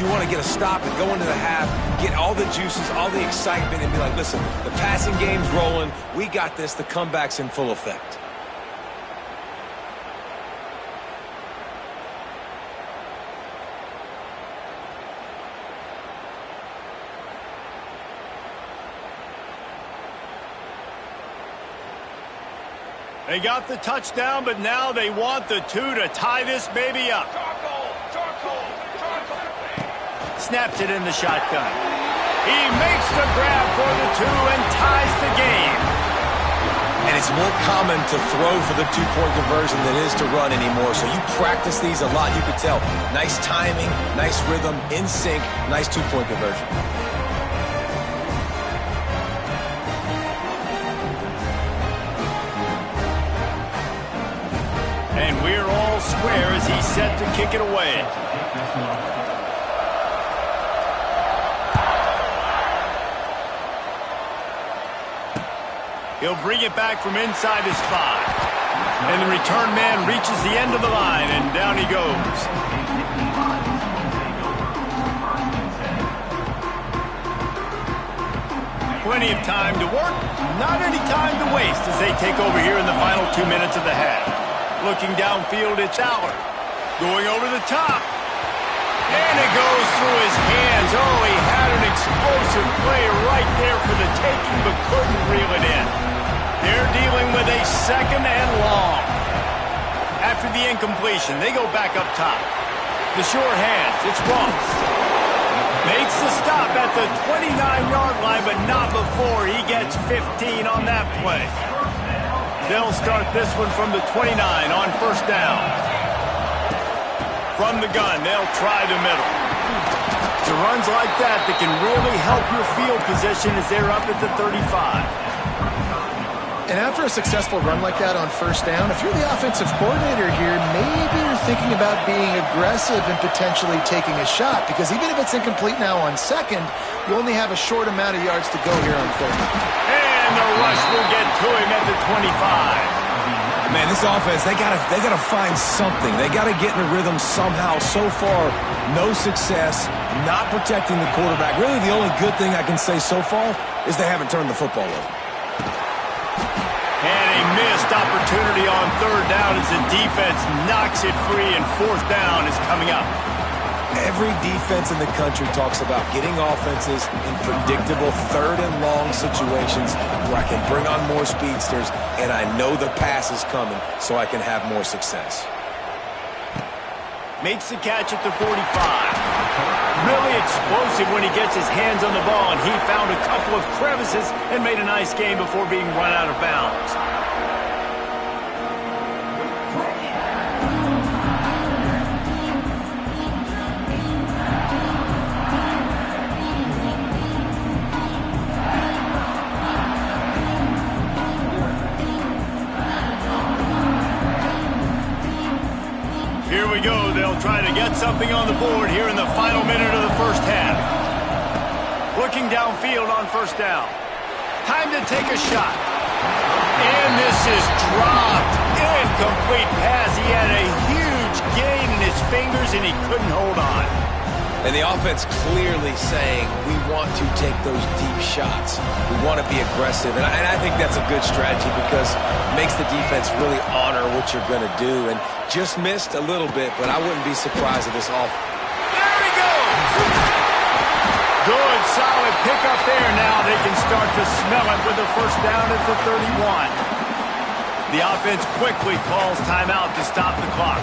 You want to get a stop and go into the half, get all the juices, all the excitement, and be like, listen, the passing game's rolling. We got this. The comeback's in full effect. They got the touchdown, but now they want the 2 to tie this baby up. Snaps it in the shotgun. He makes the grab for the 2 and ties the game. And it's more common to throw for the 2-point conversion than it is to run anymore. So you practice these a lot. You can tell. Nice timing, nice rhythm, in sync, nice 2-point conversion. And we're all square as he's set to kick it away. He'll bring it back from inside his 5. And the return man reaches the end of the line, and down he goes. Plenty of time to work, not any time to waste as they take over here in the final 2 minutes of the half. Looking downfield, it's Aller. Going over the top. And it goes through his hands. Oh, he had an explosive play right there for the taking, but couldn't reel it in. They're dealing with a 2nd and long. After the incompletion, they go back up top. The sure hands, it's Ross. Makes the stop at the 29-yard line, but not before he gets 15 on that play. They'll start this one from the 29 on first down. From the gun, they'll try the middle. It's runs like that can really help your field position as they're up at the 35. And after a successful run like that on first down, if you're the offensive coordinator here, maybe you're thinking about being aggressive and potentially taking a shot, because even if it's incomplete now on second, you only have a short amount of yards to go here on third. And the rush will get to him at the 25. Man, this offense, they gotta find something. They gotta get in a rhythm somehow. So far, no success, not protecting the quarterback. Really, the only good thing I can say so far is they haven't turned the football over. And a missed opportunity on third down as the defense knocks it free, and fourth down is coming up. Every defense in the country talks about getting offenses in predictable third and long situations where I can bring on more speedsters and I know the pass is coming so I can have more success. Makes the catch at the 45. Really explosive when he gets his hands on the ball, and he found a couple of crevices and made a nice game before being run out of bounds. Here we go. They'll try to get something on the board here in the final minute of the first half. Looking downfield on first down. Time to take a shot. And this is dropped. Incomplete pass. He had a huge gain in his fingers, and he couldn't hold on. And the offense clearly saying, we want to take those deep shots. We want to be aggressive. And I think that's a good strategy because it makes the defense really honor what you're going to do. And just missed a little bit, but I wouldn't be surprised if this offense. There he goes! Good, solid pickup there. Now they can start to smell it with the first down at the 31. The offense quickly calls timeout to stop the clock.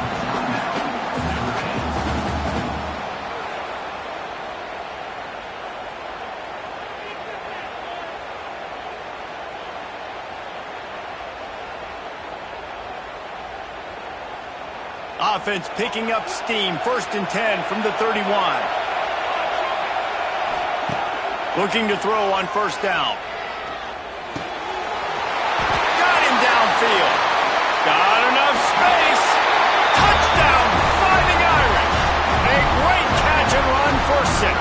offense picking up steam. 1st and 10 from the 31. Looking to throw on 1st down. Got him downfield. Got enough space. Touchdown, Fighting Irish. A great catch and run for 6.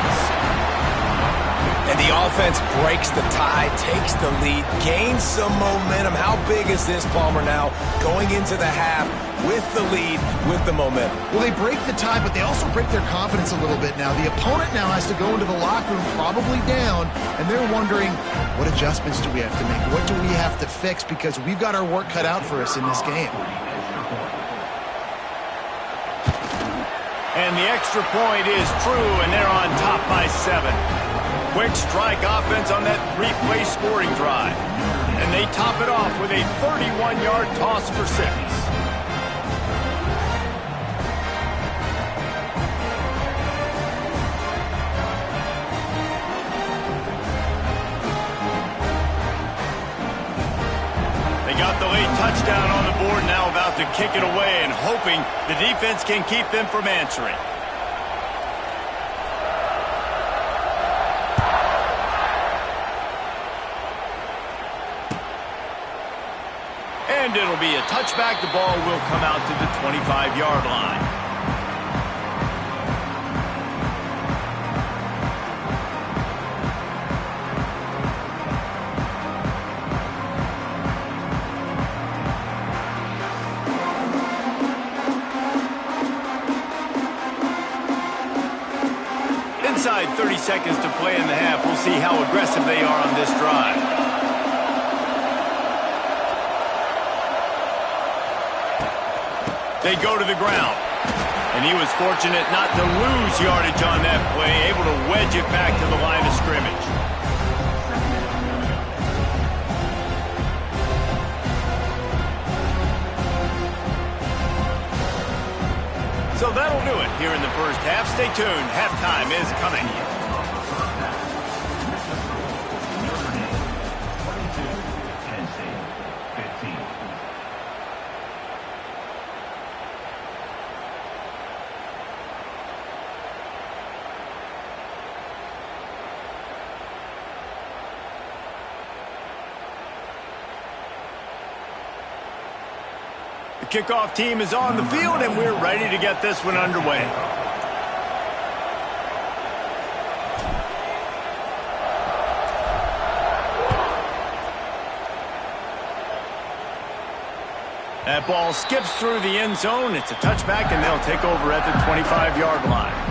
And the offense breaks the tie, takes the lead, gains some momentum. How big is this, Palmer, now going into the half with the lead, with the momentum? Well, they break the tie, but they also break their confidence a little bit now. The opponent now has to go into the locker room probably down, and they're wondering, what adjustments do we have to make? What do we have to fix? Because we've got our work cut out for us in this game. And the extra point is true, and they're on top by 7. Quick strike offense on that 3-play scoring drive. And they top it off with a 31-yard toss for 6. They got the late touchdown on the board, now about to kick it away and hoping the defense can keep them from answering. And it'll be a touchback. The ball will come out to the 25-yard line. Inside 30 seconds to play in the half. We'll see how aggressive they are on this drive. They go to the ground. And he was fortunate not to lose yardage on that play, able to wedge it back to the line of scrimmage. So that'll do it here in the first half. Stay tuned. Halftime is coming. The kickoff team is on the field, and we're ready to get this one underway. That ball skips through the end zone. It's a touchback, and they'll take over at the 25-yard line.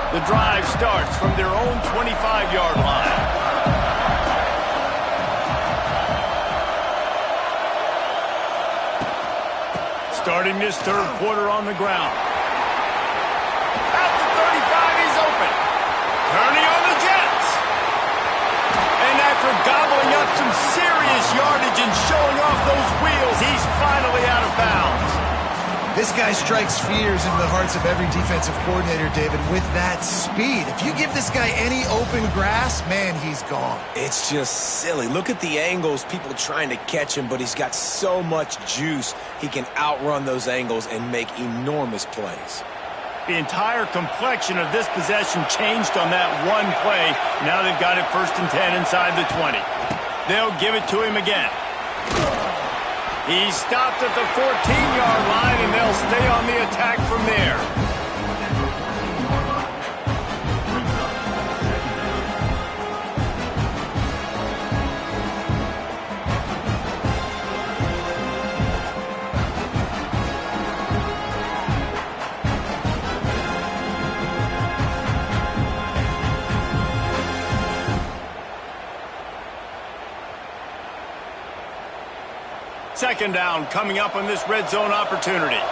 The drive starts from their own 25-yard line. Starting this third quarter on the ground. At the 35, he's open. Turning on the Jets. And after gobbling up some serious yardage and showing off those wheels, he's finally out of bounds. This guy strikes fears into the hearts of every defensive coordinator, David, with that speed. If you give this guy any open grass, man, he's gone. It's just silly. Look at the angles, people trying to catch him, but he's got so much juice. He can outrun those angles and make enormous plays. The entire complexion of this possession changed on that one play. Now they've got it 1st and 10 inside the 20. They'll give it to him again. He stopped at the 14-yard line, and they'll stay on the attack from there. Second down coming up on this red zone opportunity.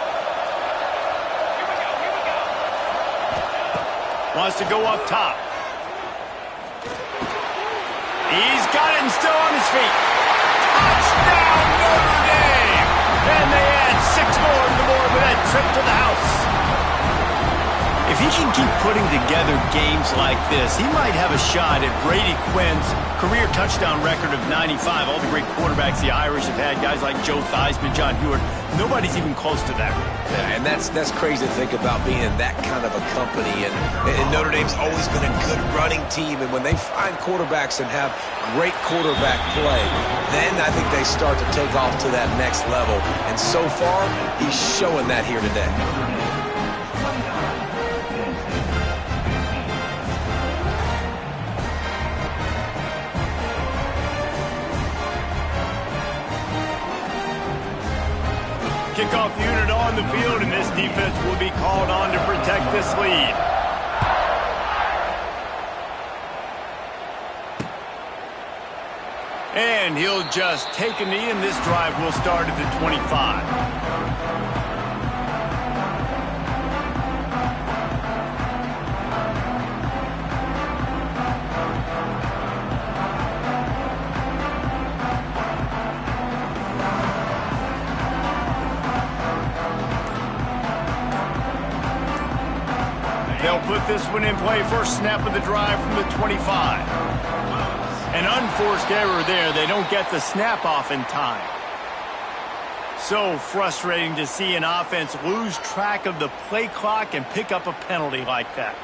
Wants to go up top. He's got it and still on his feet. Touchdown, trip to the house. If he can keep putting together games like this, he might have a shot at Brady Quinn's career touchdown record of 95. All the great quarterbacks the Irish have had, guys like Joe Theismann, John Hewitt, nobody's even close to that. Yeah, and that's crazy to think about being in that kind of a company. And Notre Dame's always been a good running team. And when they find quarterbacks and have great quarterback play, then I think they start to take off to that next level. And so far, he's showing that here today. Kickoff unit on the field, and this defense will be called on to protect this lead. And he'll just take a knee, and this drive will start at the 25. They'll put this one in play. First snap of the drive from the 25. An unforced error there. They don't get the snap off in time. So frustrating to see an offense lose track of the play clock and pick up a penalty like that.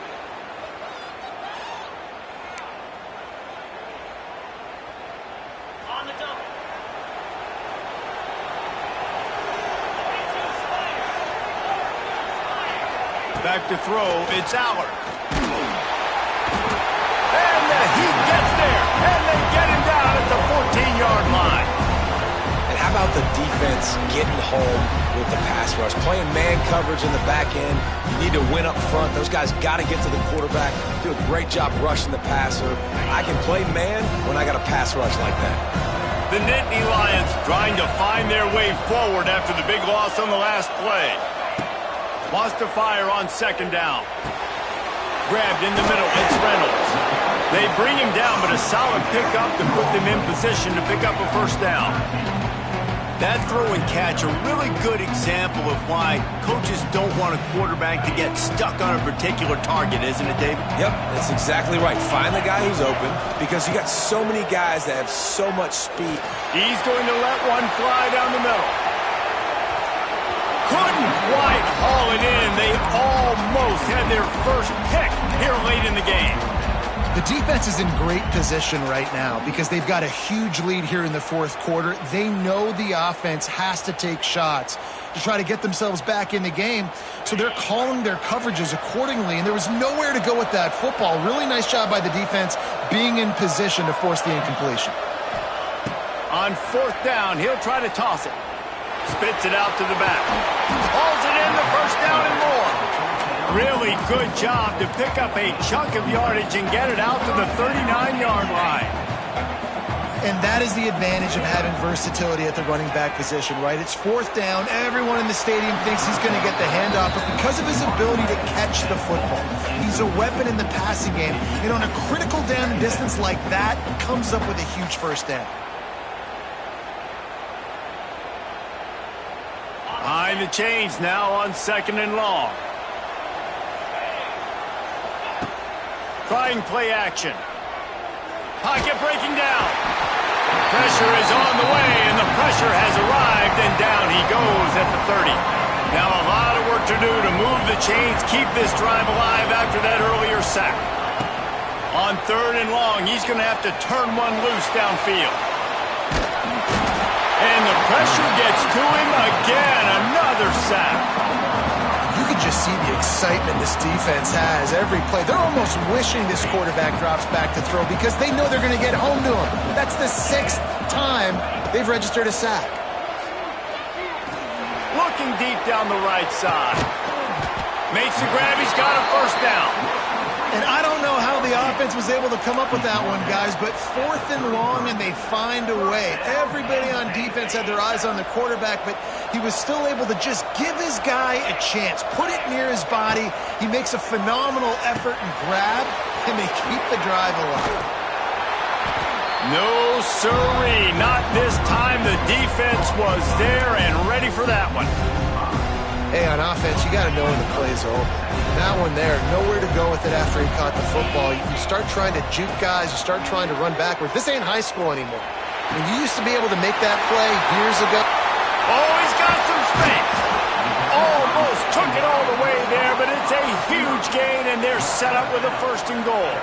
Back to throw, it's Allard. And he gets there, and they get him down at the 14-yard line. And how about the defense getting home with the pass rush? Playing man coverage in the back end. You need to win up front. Those guys got to get to the quarterback. Do a great job rushing the passer. I can play man when I got a pass rush like that. The Nittany Lions trying to find their way forward after the big loss on the last play. Wants to fire on second down. Grabbed in the middle, it's Reynolds. They bring him down, but a solid pickup to put them in position to pick up a first down. That throw and catch, a really good example of why coaches don't want a quarterback to get stuck on a particular target, isn't it, David? Yep, that's exactly right. Find the guy who's open, because you got so many guys that have so much speed. He's going to let one fly down the middle. Couldn't quite haul it in. They almost had their first pick here late in the game. The defense is in great position right now because they've got a huge lead here in the fourth quarter. They know the offense has to take shots to try to get themselves back in the game, so they're calling their coverages accordingly, and there was nowhere to go with that football. Really nice job by the defense being in position to force the incompletion. On fourth down, he'll try to toss it. Spits it out to the back. Hauls it in, the first down and more. Really good job to pick up a chunk of yardage and get it out to the 39-yard line. And that is the advantage of having versatility at the running back position, right? It's fourth down. Everyone in the stadium thinks he's going to get the handoff, but because of his ability to catch the football, he's a weapon in the passing game. And on a critical down and distance like that, comes up with a huge first down. Behind the chains now on second and long. Trying play action. Pocket breaking down. Pressure is on the way, and the pressure has arrived, and down he goes at the 30. Now a lot of work to do to move the chains, keep this drive alive after that earlier sack. On third and long, he's going to have to turn one loose downfield. And the pressure gets to him again. Another sack. You can just see the excitement this defense has every play. They're almost wishing this quarterback drops back to throw because they know they're going to get home to him. That's the 6th time they've registered a sack. Looking deep down the right side. Makes the grab. He's got a first down. And I don't know how the offense was able to come up with that one, guys, but fourth and long, and they find a way. Everybody on defense had their eyes on the quarterback, but he was still able to just give his guy a chance, put it near his body. He makes a phenomenal effort and grab, and they keep the drive alive. No siree, not this time. The defense was there and ready for that one. Hey, on offense, you got to know when the play's over. That one there, nowhere to go with it after he caught the football. You start trying to juke guys. You start trying to run backward. This ain't high school anymore. I mean, you used to be able to make that play years ago. Oh, he's got some space. Almost took it all the way there, but it's a huge gain, and they're set up with a 1st and goal.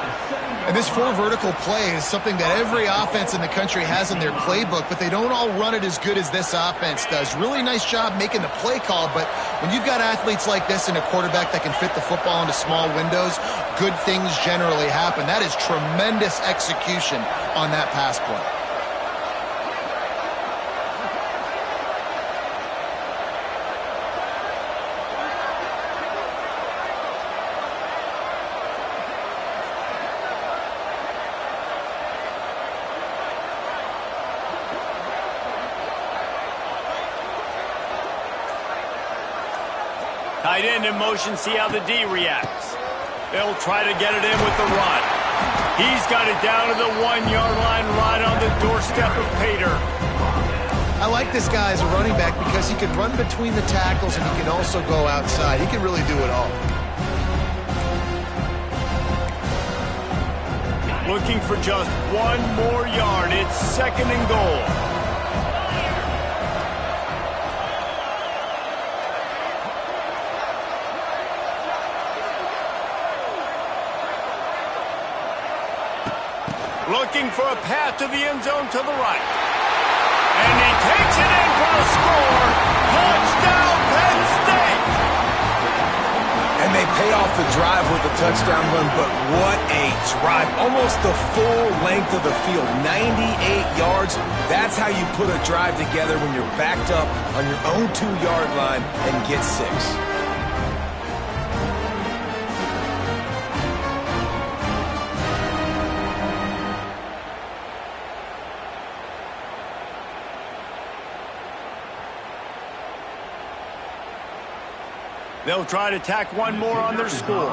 And this 4 vertical play is something that every offense in the country has in their playbook, but they don't all run it as good as this offense does. Really nice job making the play call, but when you've got athletes like this and a quarterback that can fit the football into small windows, good things generally happen. That is tremendous execution on that pass play. Tight end in motion, see how the D reacts. They'll try to get it in with the run. He's got it down to the 1-yard line right on the doorstep of Pater. I like this guy as a running back because he can run between the tackles and he can also go outside. He can really do it all. Looking for just 1 more yard. It's 2nd and goal. Looking for a path to the end zone to the right. And he takes it in for a score. Touchdown, Penn State! And they pay off the drive with a touchdown run, but what a drive. Almost the full length of the field, 98 yards. That's how you put a drive together when you're backed up on your own 2-yard line and get 6. They'll try to tack 1 more on their score.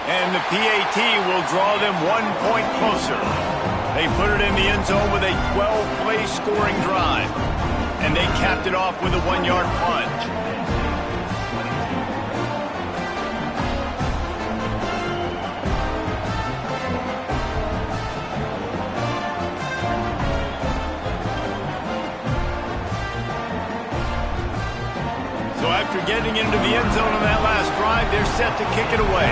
And the PAT will draw them 1 point closer. They put it in the end zone with a 12-play scoring drive. And they capped it off with a 1-yard plunge. So after getting into the end zone on that last drive, they're set to kick it away.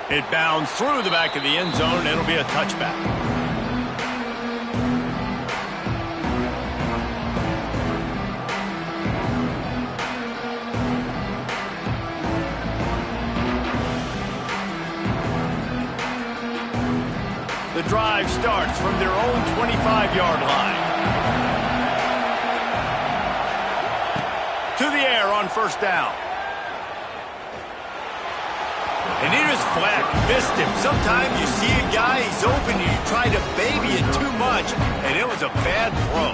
It bounds through the back of the end zone, and it'll be a touchback. The drive starts from their own 25-yard line. To the air on 1st down. And he just flat missed him. Sometimes you see a guy, he's open, and you try to baby it too much, and it was a bad throw.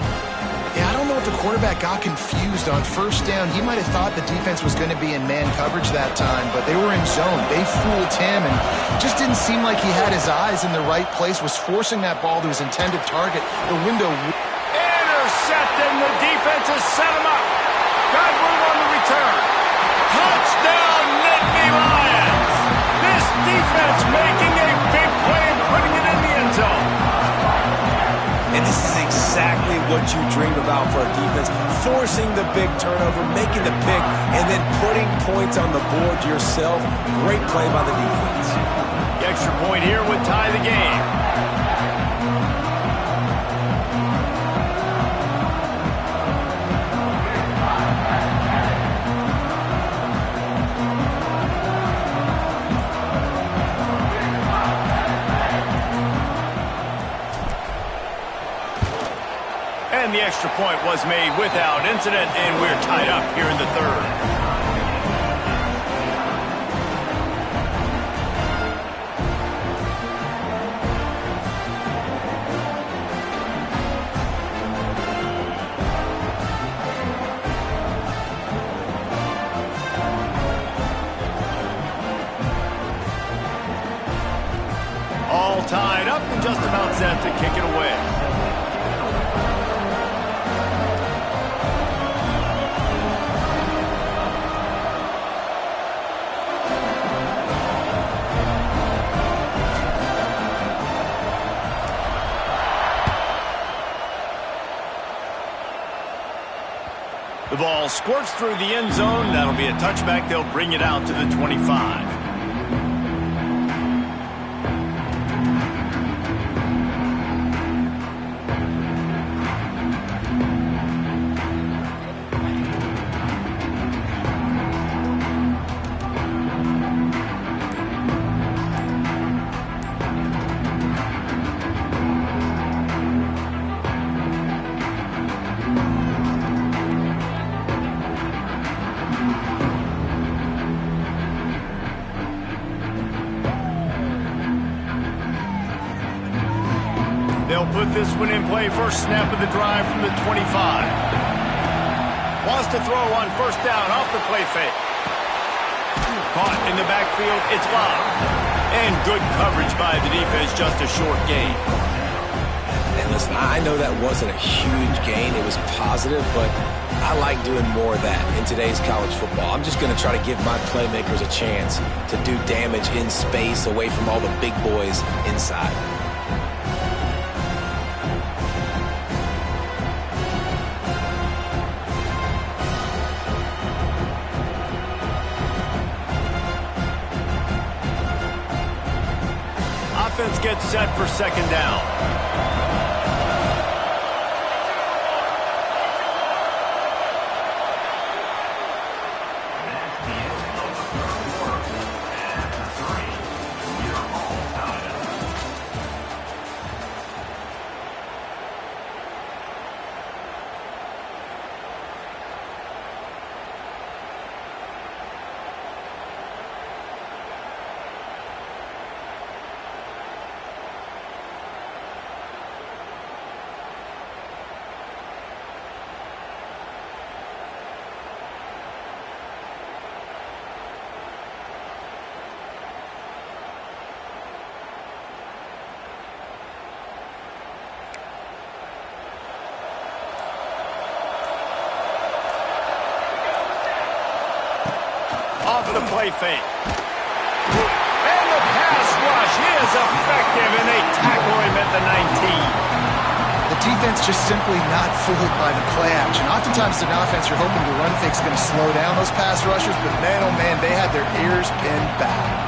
Yeah, I don't know if the quarterback got confused on 1st down. He might have thought the defense was going to be in man coverage that time, but they were in zone. They fooled him, and just didn't seem like he had his eyes in the right place, was forcing that ball to his intended target. The window... Intercepted, and the defense has set him up. Got room on the return. Touchdown, Nittany Lions! This defense making a big play and putting it in the end zone. And this is exactly what you dream about for a defense. Forcing the big turnover, making the pick, and then putting points on the board yourself. Great play by the defense. The extra point here would tie the game. And the extra point was made without incident, and we're tied up here in the third. All tied up and just about set to kick it away. The ball squirts through the end zone. That'll be a touchback. They'll bring it out to the 25. They'll put this one in play. First snap of the drive from the 25. Wants to throw on first down off the play fake. Caught in the backfield. It's locked. And good coverage by the defense. Just a short gain. And listen, I know that wasn't a huge gain. It was positive, but I like doing more of that in today's college football. I'm just going to try to give my playmakers a chance to do damage in space away from all the big boys inside. Offense gets set for second down. Off the play fake. And the pass rush is effective, and they tackle him at the 19. The defense just simply not fooled by the play action. Oftentimes in offense, you're hoping the run fake's going to slow down those pass rushers, but man, oh man, they had their ears pinned back.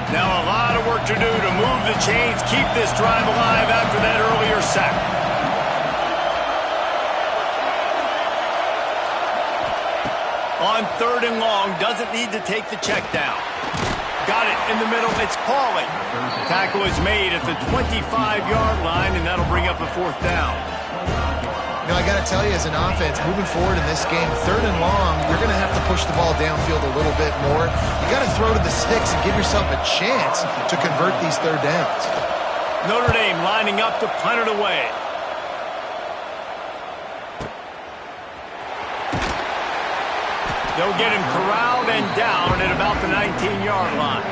Now a lot of work to do to move the chains, keep this drive alive after that earlier sack. On third and long, doesn't need to take the check down. Got it in the middle, it's calling. Tackle is made at the 25-yard line, and that'll bring up a fourth down. You know, I got to tell you, as an offense, moving forward in this game, third and long, you're going to have to push the ball downfield a little bit more. You got to throw to the sticks and give yourself a chance to convert these third downs. Notre Dame lining up to punt it away. They'll get him corralled and down at about the 19-yard line.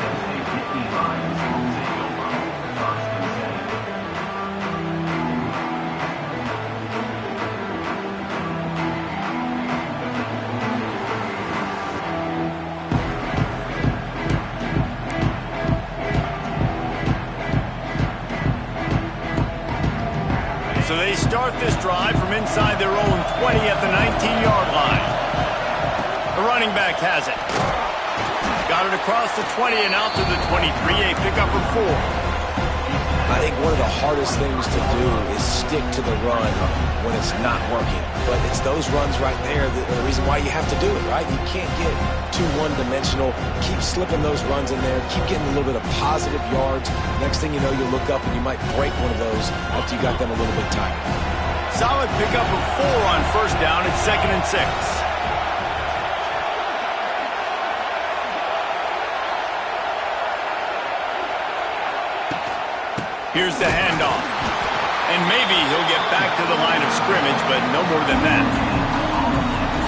So they start this drive from inside their own 20 at the 19-yard line. running back has it. Got it across the 20 and out to the 23, a pickup of 4. I think one of the hardest things to do is stick to the run when it's not working. But it's those runs right there that are the reason why you have to do it, right? You can't get too one-dimensional. Keep slipping those runs in there. Keep getting a little bit of positive yards. Next thing you know, you'll look up and you might break one of those after you got them a little bit tired. Solid pickup of 4 on first down. It's 2nd and 6. Here's the handoff. And maybe he'll get back to the line of scrimmage, but no more than that.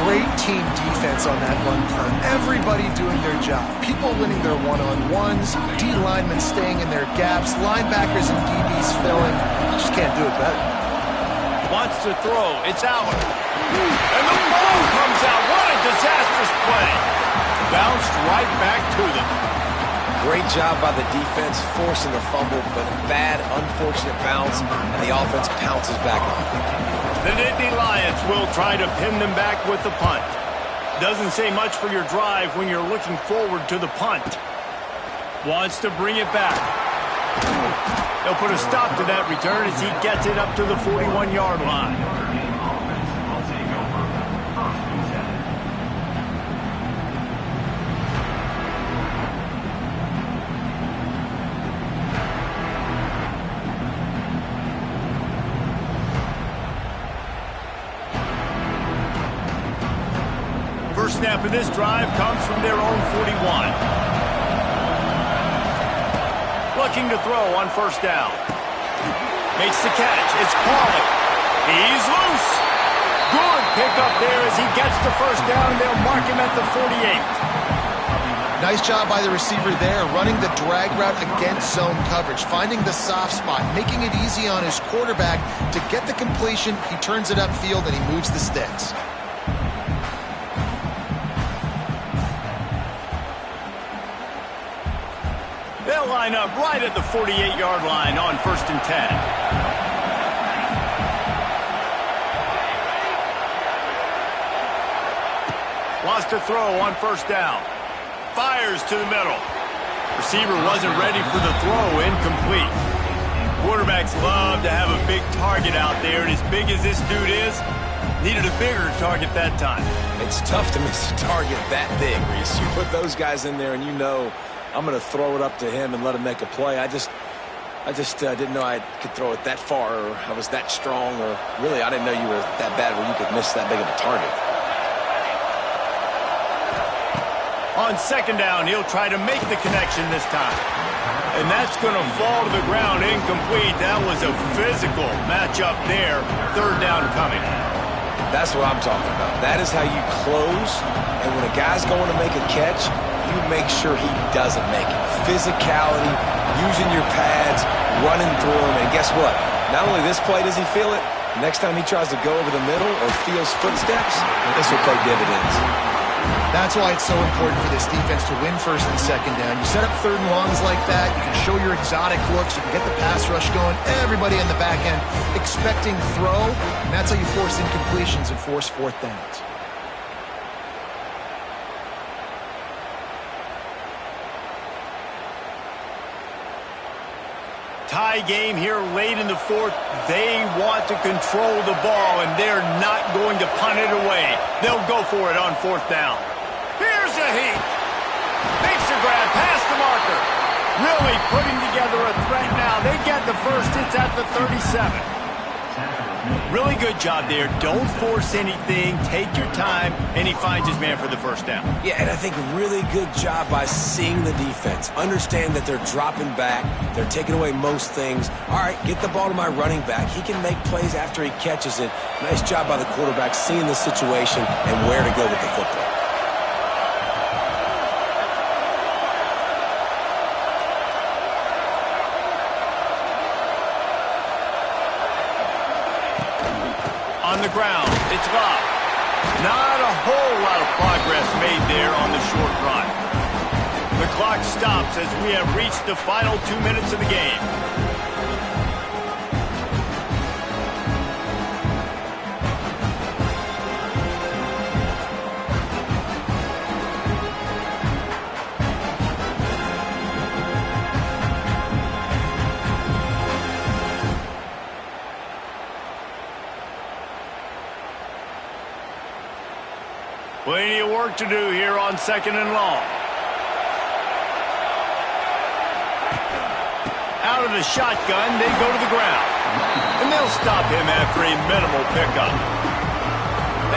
Great team defense on that run play. Everybody doing their job. People winning their one-on-ones, D linemen staying in their gaps, linebackers and DBs filling. Just can't do it better. Wants to throw. It's out. And the ball comes out. What a disastrous play. Bounced right back to them. Great job by the defense forcing the fumble, but a bad, unfortunate bounce, and the offense pounces back on it. The Nittany Lions will try to pin them back with the punt. Doesn't say much for your drive when you're looking forward to the punt. Wants to bring it back. They'll put a stop to that return as he gets it up to the 41-yard line. First snap of this drive comes from their own 41. Looking to throw on first down. Makes the catch. It's Pauly. He's loose. Good pickup there as he gets the first down, and they'll mark him at the 48. Nice job by the receiver there, running the drag route against zone coverage, finding the soft spot, making it easy on his quarterback to get the completion. He turns it upfield, and he moves the sticks. They'll line up right at the 48-yard line on 1st and 10. Wants to throw on first down. Fires to the middle. Receiver wasn't ready for the throw, incomplete. Quarterbacks love to have a big target out there, and as big as this dude is, needed a bigger target that time. It's tough to miss a target that big, Reese. You put those guys in there and you know I'm going to throw it up to him and let him make a play. I just didn't know I could throw it that far, or I was that strong, or really I didn't know you were that bad where you could miss that big of a target. On second down, he'll try to make the connection this time. And that's going to fall to the ground incomplete. That was a physical matchup there. Third down coming. That's what I'm talking about. That is how you close, and when a guy's going to make a catch, you make sure he doesn't make it. Physicality, using your pads, running through him, and guess what? Not only this play does he feel it, next time he tries to go over the middle or feels footsteps, this will pay dividends. That's why it's so important for this defense to win first and second down. You set up third and longs like that, you can show your exotic looks, you can get the pass rush going, everybody in the back end expecting throw, and that's how you force incompletions and force fourth downs. Tie game here late in the fourth. They want to control the ball, and they're not going to punt it away. They'll go for it on fourth down. Here's a heat. Makes a grab past the marker. Really putting together a threat now. They get the first. It's at the 37. Really good job there. Don't force anything. Take your time, and he finds his man for the first down. Yeah, and I think really good job by seeing the defense. Understand that they're dropping back. They're taking away most things. All right, get the ball to my running back. He can make plays after he catches it. Nice job by the quarterback seeing the situation and where to go with the football. On the ground, it's Locke. Not a whole lot of progress made there on the short run. The clock stops as we have reached the final 2 minutes of the game. work to do here on 2nd and long. Out of the shotgun, they go to the ground. And they'll stop him after a minimal pickup.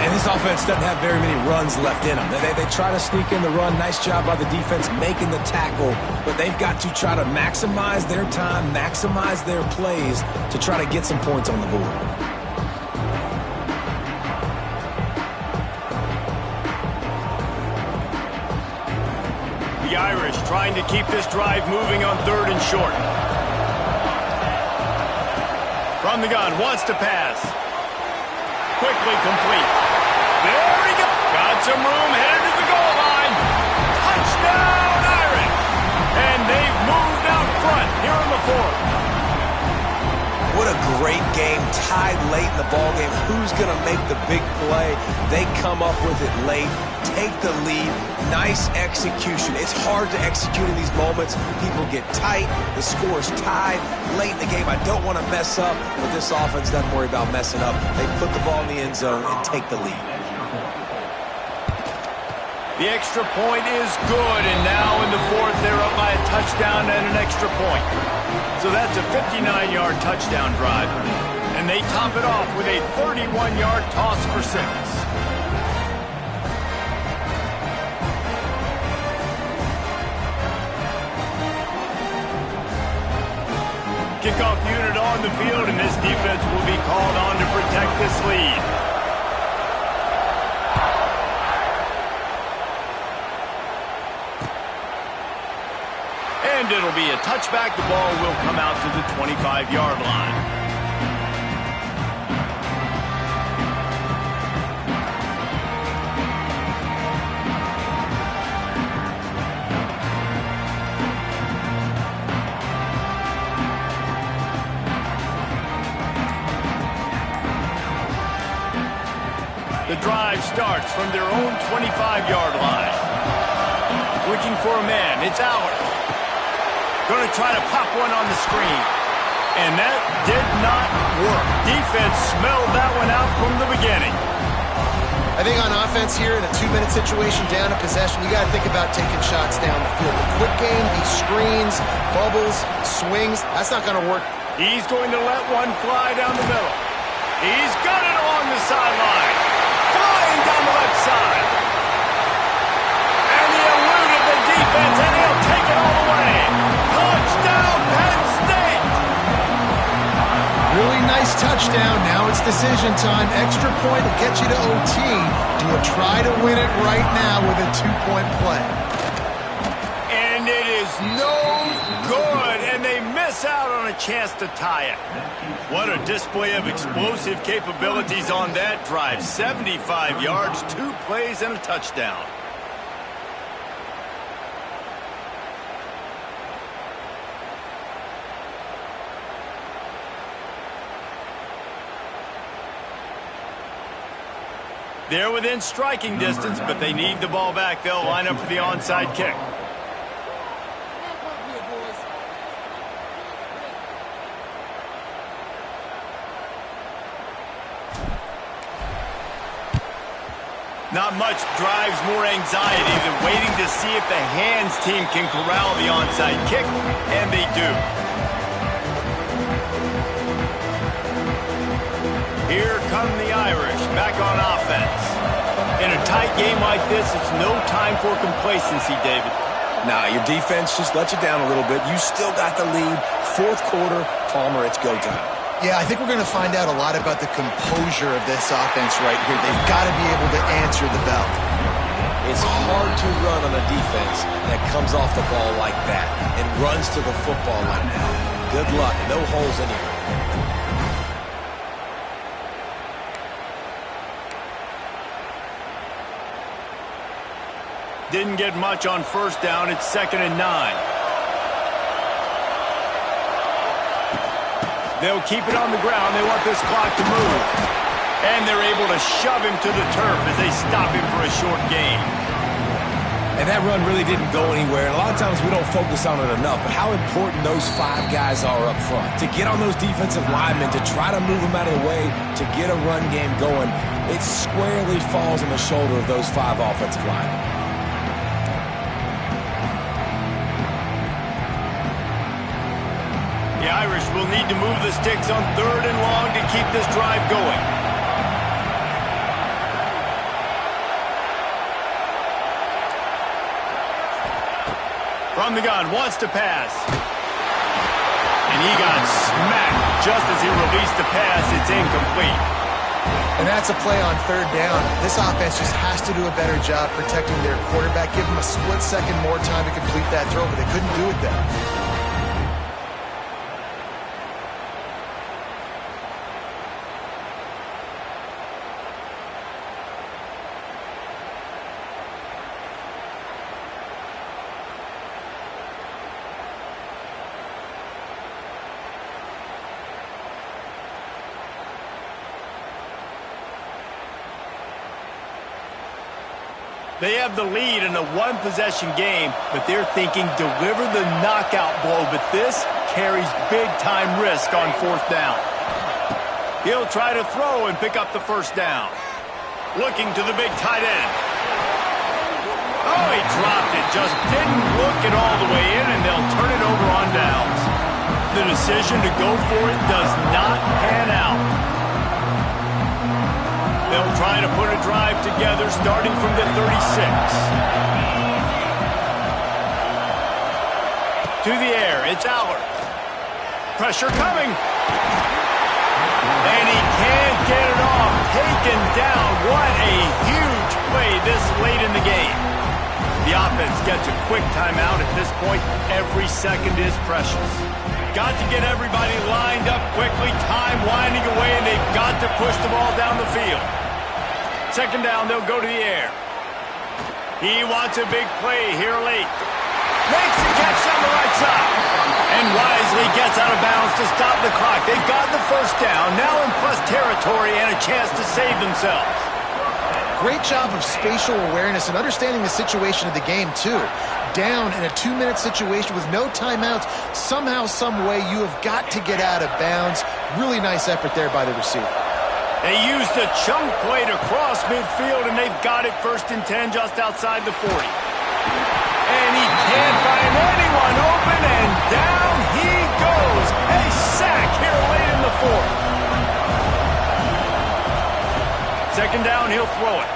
And this offense doesn't have very many runs left in them. They try to sneak in the run. Nice job by the defense making the tackle. But they've got to try to maximize their time, maximize their plays to try to get some points on the board. The Irish trying to keep this drive moving on 3rd and short. From the gun, wants to pass. Quickly complete. There we go. Got some room, headed to the goal line. Touchdown, Irish. And they've moved out front here in the 4th. What a great game, tied late in the ballgame. Who's going to make the big play? They come up with it late, take the lead. Nice execution. It's hard to execute in these moments. People get tight. The score is tied late in the game. I don't want to mess up, but this offense doesn't worry about messing up. They put the ball in the end zone and take the lead. The extra point is good, and now in the 4th, they're up by a touchdown and an extra point. So that's a 59-yard touchdown drive. And they top it off with a 31-yard toss for 6. Kickoff unit on the field, and this defense will be called on to protect this lead. And it'll be a touchback. The ball will come out to the 25-yard line. The drive starts from their own 25-yard line. Looking for a man. It's Allard. Going to try to pop one on the screen. And that did not work. Defense smelled that one out from the beginning. I think on offense here, in a 2-minute situation, down a possession, you got to think about taking shots down the field. The quick game, these screens, bubbles, swings, that's not going to work. He's going to let one fly down the middle. He's got it along the sideline. Flying down the left side. And he eluded the defense, and he'll take it all the way. Touchdown, Penn State! Really nice touchdown. Now it's decision time. Extra point will get you to OT. Do you try to win it right now with a 2-point play? And it is no good, and they miss out on a chance to tie it. What a display of explosive capabilities on that drive. 75 yards, 2 plays, and a touchdown. They're within striking distance, but they need the ball back. They'll line up for the onside kick. Not much drives more anxiety than waiting to see if the hands team can corral the onside kick, and they do. Here come the Irish back on offense. In a tight game like this, it's no time for complacency, David. Nah, your defense just let you down a little bit. You still got the lead. 4th quarter, Palmer, it's go time. Yeah, I think we're going to find out a lot about the composure of this offense right here. They've got to be able to answer the bell. It's hard to run on a defense that comes off the ball like that and runs to the football like that. Good luck. No holes anywhere. Didn't get much on 1st down. It's 2nd and 9. They'll keep it on the ground. They want this clock to move. And they're able to shove him to the turf as they stop him for a short gain. And that run really didn't go anywhere. And a lot of times we don't focus on it enough, but how important those 5 guys are up front. To get on those defensive linemen, to try to move them out of the way, to get a run game going, it squarely falls on the shoulder of those 5 offensive linemen. The Irish will need to move the sticks on 3rd and long to keep this drive going. From the gun, wants to pass. And he got smacked just as he released the pass. It's incomplete. And that's a play on 3rd down. This offense just has to do a better job protecting their quarterback. Give them a split second more time to complete that throw, but they couldn't do it then. They have the lead in a 1-possession game, but they're thinking deliver the knockout blow, but this carries big-time risk on 4th down. He'll try to throw and pick up the 1st down. Looking to the big tight end. Oh, he dropped it. Just didn't look it all the way in, and they'll turn it over on downs. The decision to go for it does not pan out. They'll try to put a drive together starting from the 36. To the air, it's Allard. Pressure coming. And he can't get it off. Taken down. What a huge play this late in the game. The offense gets a quick timeout at this point. Every second is precious. Got to get everybody lined up quickly. Time winding away, and they've got to push the ball down the field. 2nd down, they'll go to the air. He wants a big play here late. Makes the catch on the right side. And wisely gets out of bounds to stop the clock. They've got the 1st down, now in plus territory and a chance to save themselves. Great job of spatial awareness and understanding the situation of the game, too. Down in a 2-minute situation with no timeouts, somehow, some way, you have got to get out of bounds. Really nice effort there by the receiver. They used the chunk play to cross midfield, and they've got it 1st and 10 just outside the 40. And he can't find anyone open, and down he goes. A sack here late in the 4th. 2nd down, he'll throw it.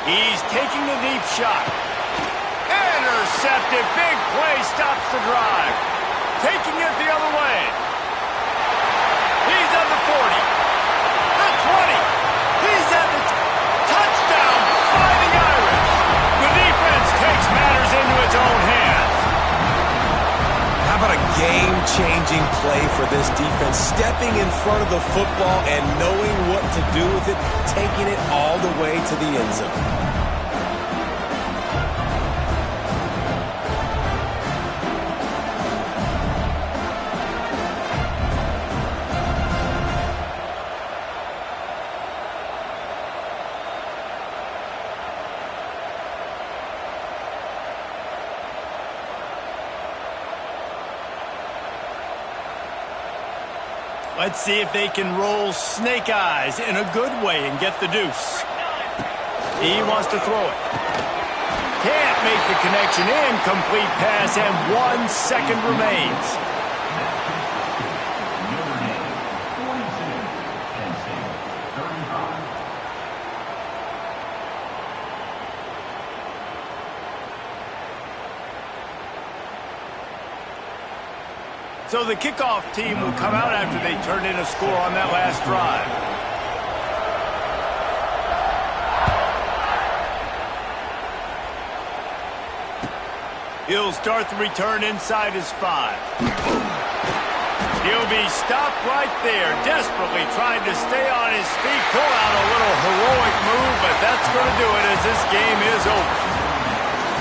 He's taking the deep shot. Intercepted. Big play stops the drive. Taking it the other way. He's at the 40. The 20. He's at the touchdown. Fighting Irish. The defense takes matters into its own hands. How about a game-changing play for this defense? Stepping in front of the football and knowing what to do with it, taking it all the way to the end zone. Let's see if they can roll snake eyes in a good way and get the deuce. He wants to throw it. Can't make the connection. Incomplete pass, and 1 second remains. So the kickoff team will come out after they turn in a score on that last drive. He'll start the return inside his 5. He'll be stopped right there, desperately trying to stay on his feet, pull out a little heroic move, but that's going to do it as this game is over.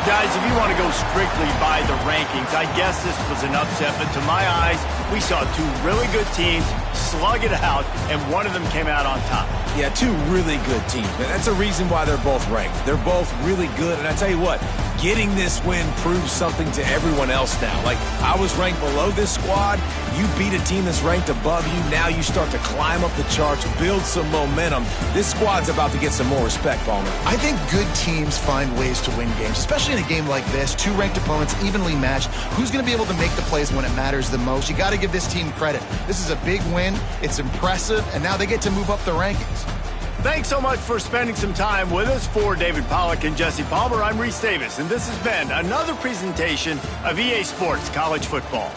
Guys, if you want to go strictly by the rankings, I guess this was an upset, but to my eyes, we saw two really good teams slug it out, and one of them came out on top. Yeah, two really good teams, man. That's a reason why they're both ranked. They're both really good, and I tell you what, getting this win proves something to everyone else now. Like, I was ranked below this squad. You beat a team that's ranked above you. Now you start to climb up the charts, build some momentum. This squad's about to get some more respect, Palmer. I think good teams find ways to win games, especially in a game like this. Two ranked opponents evenly matched. Who's going to be able to make the plays when it matters the most? You got to give this team credit. This is a big win. It's impressive, and now they get to move up the rankings. Thanks so much for spending some time with us. For David Pollack and Jesse Palmer, I'm Reese Davis, and this has been another presentation of EA Sports College Football.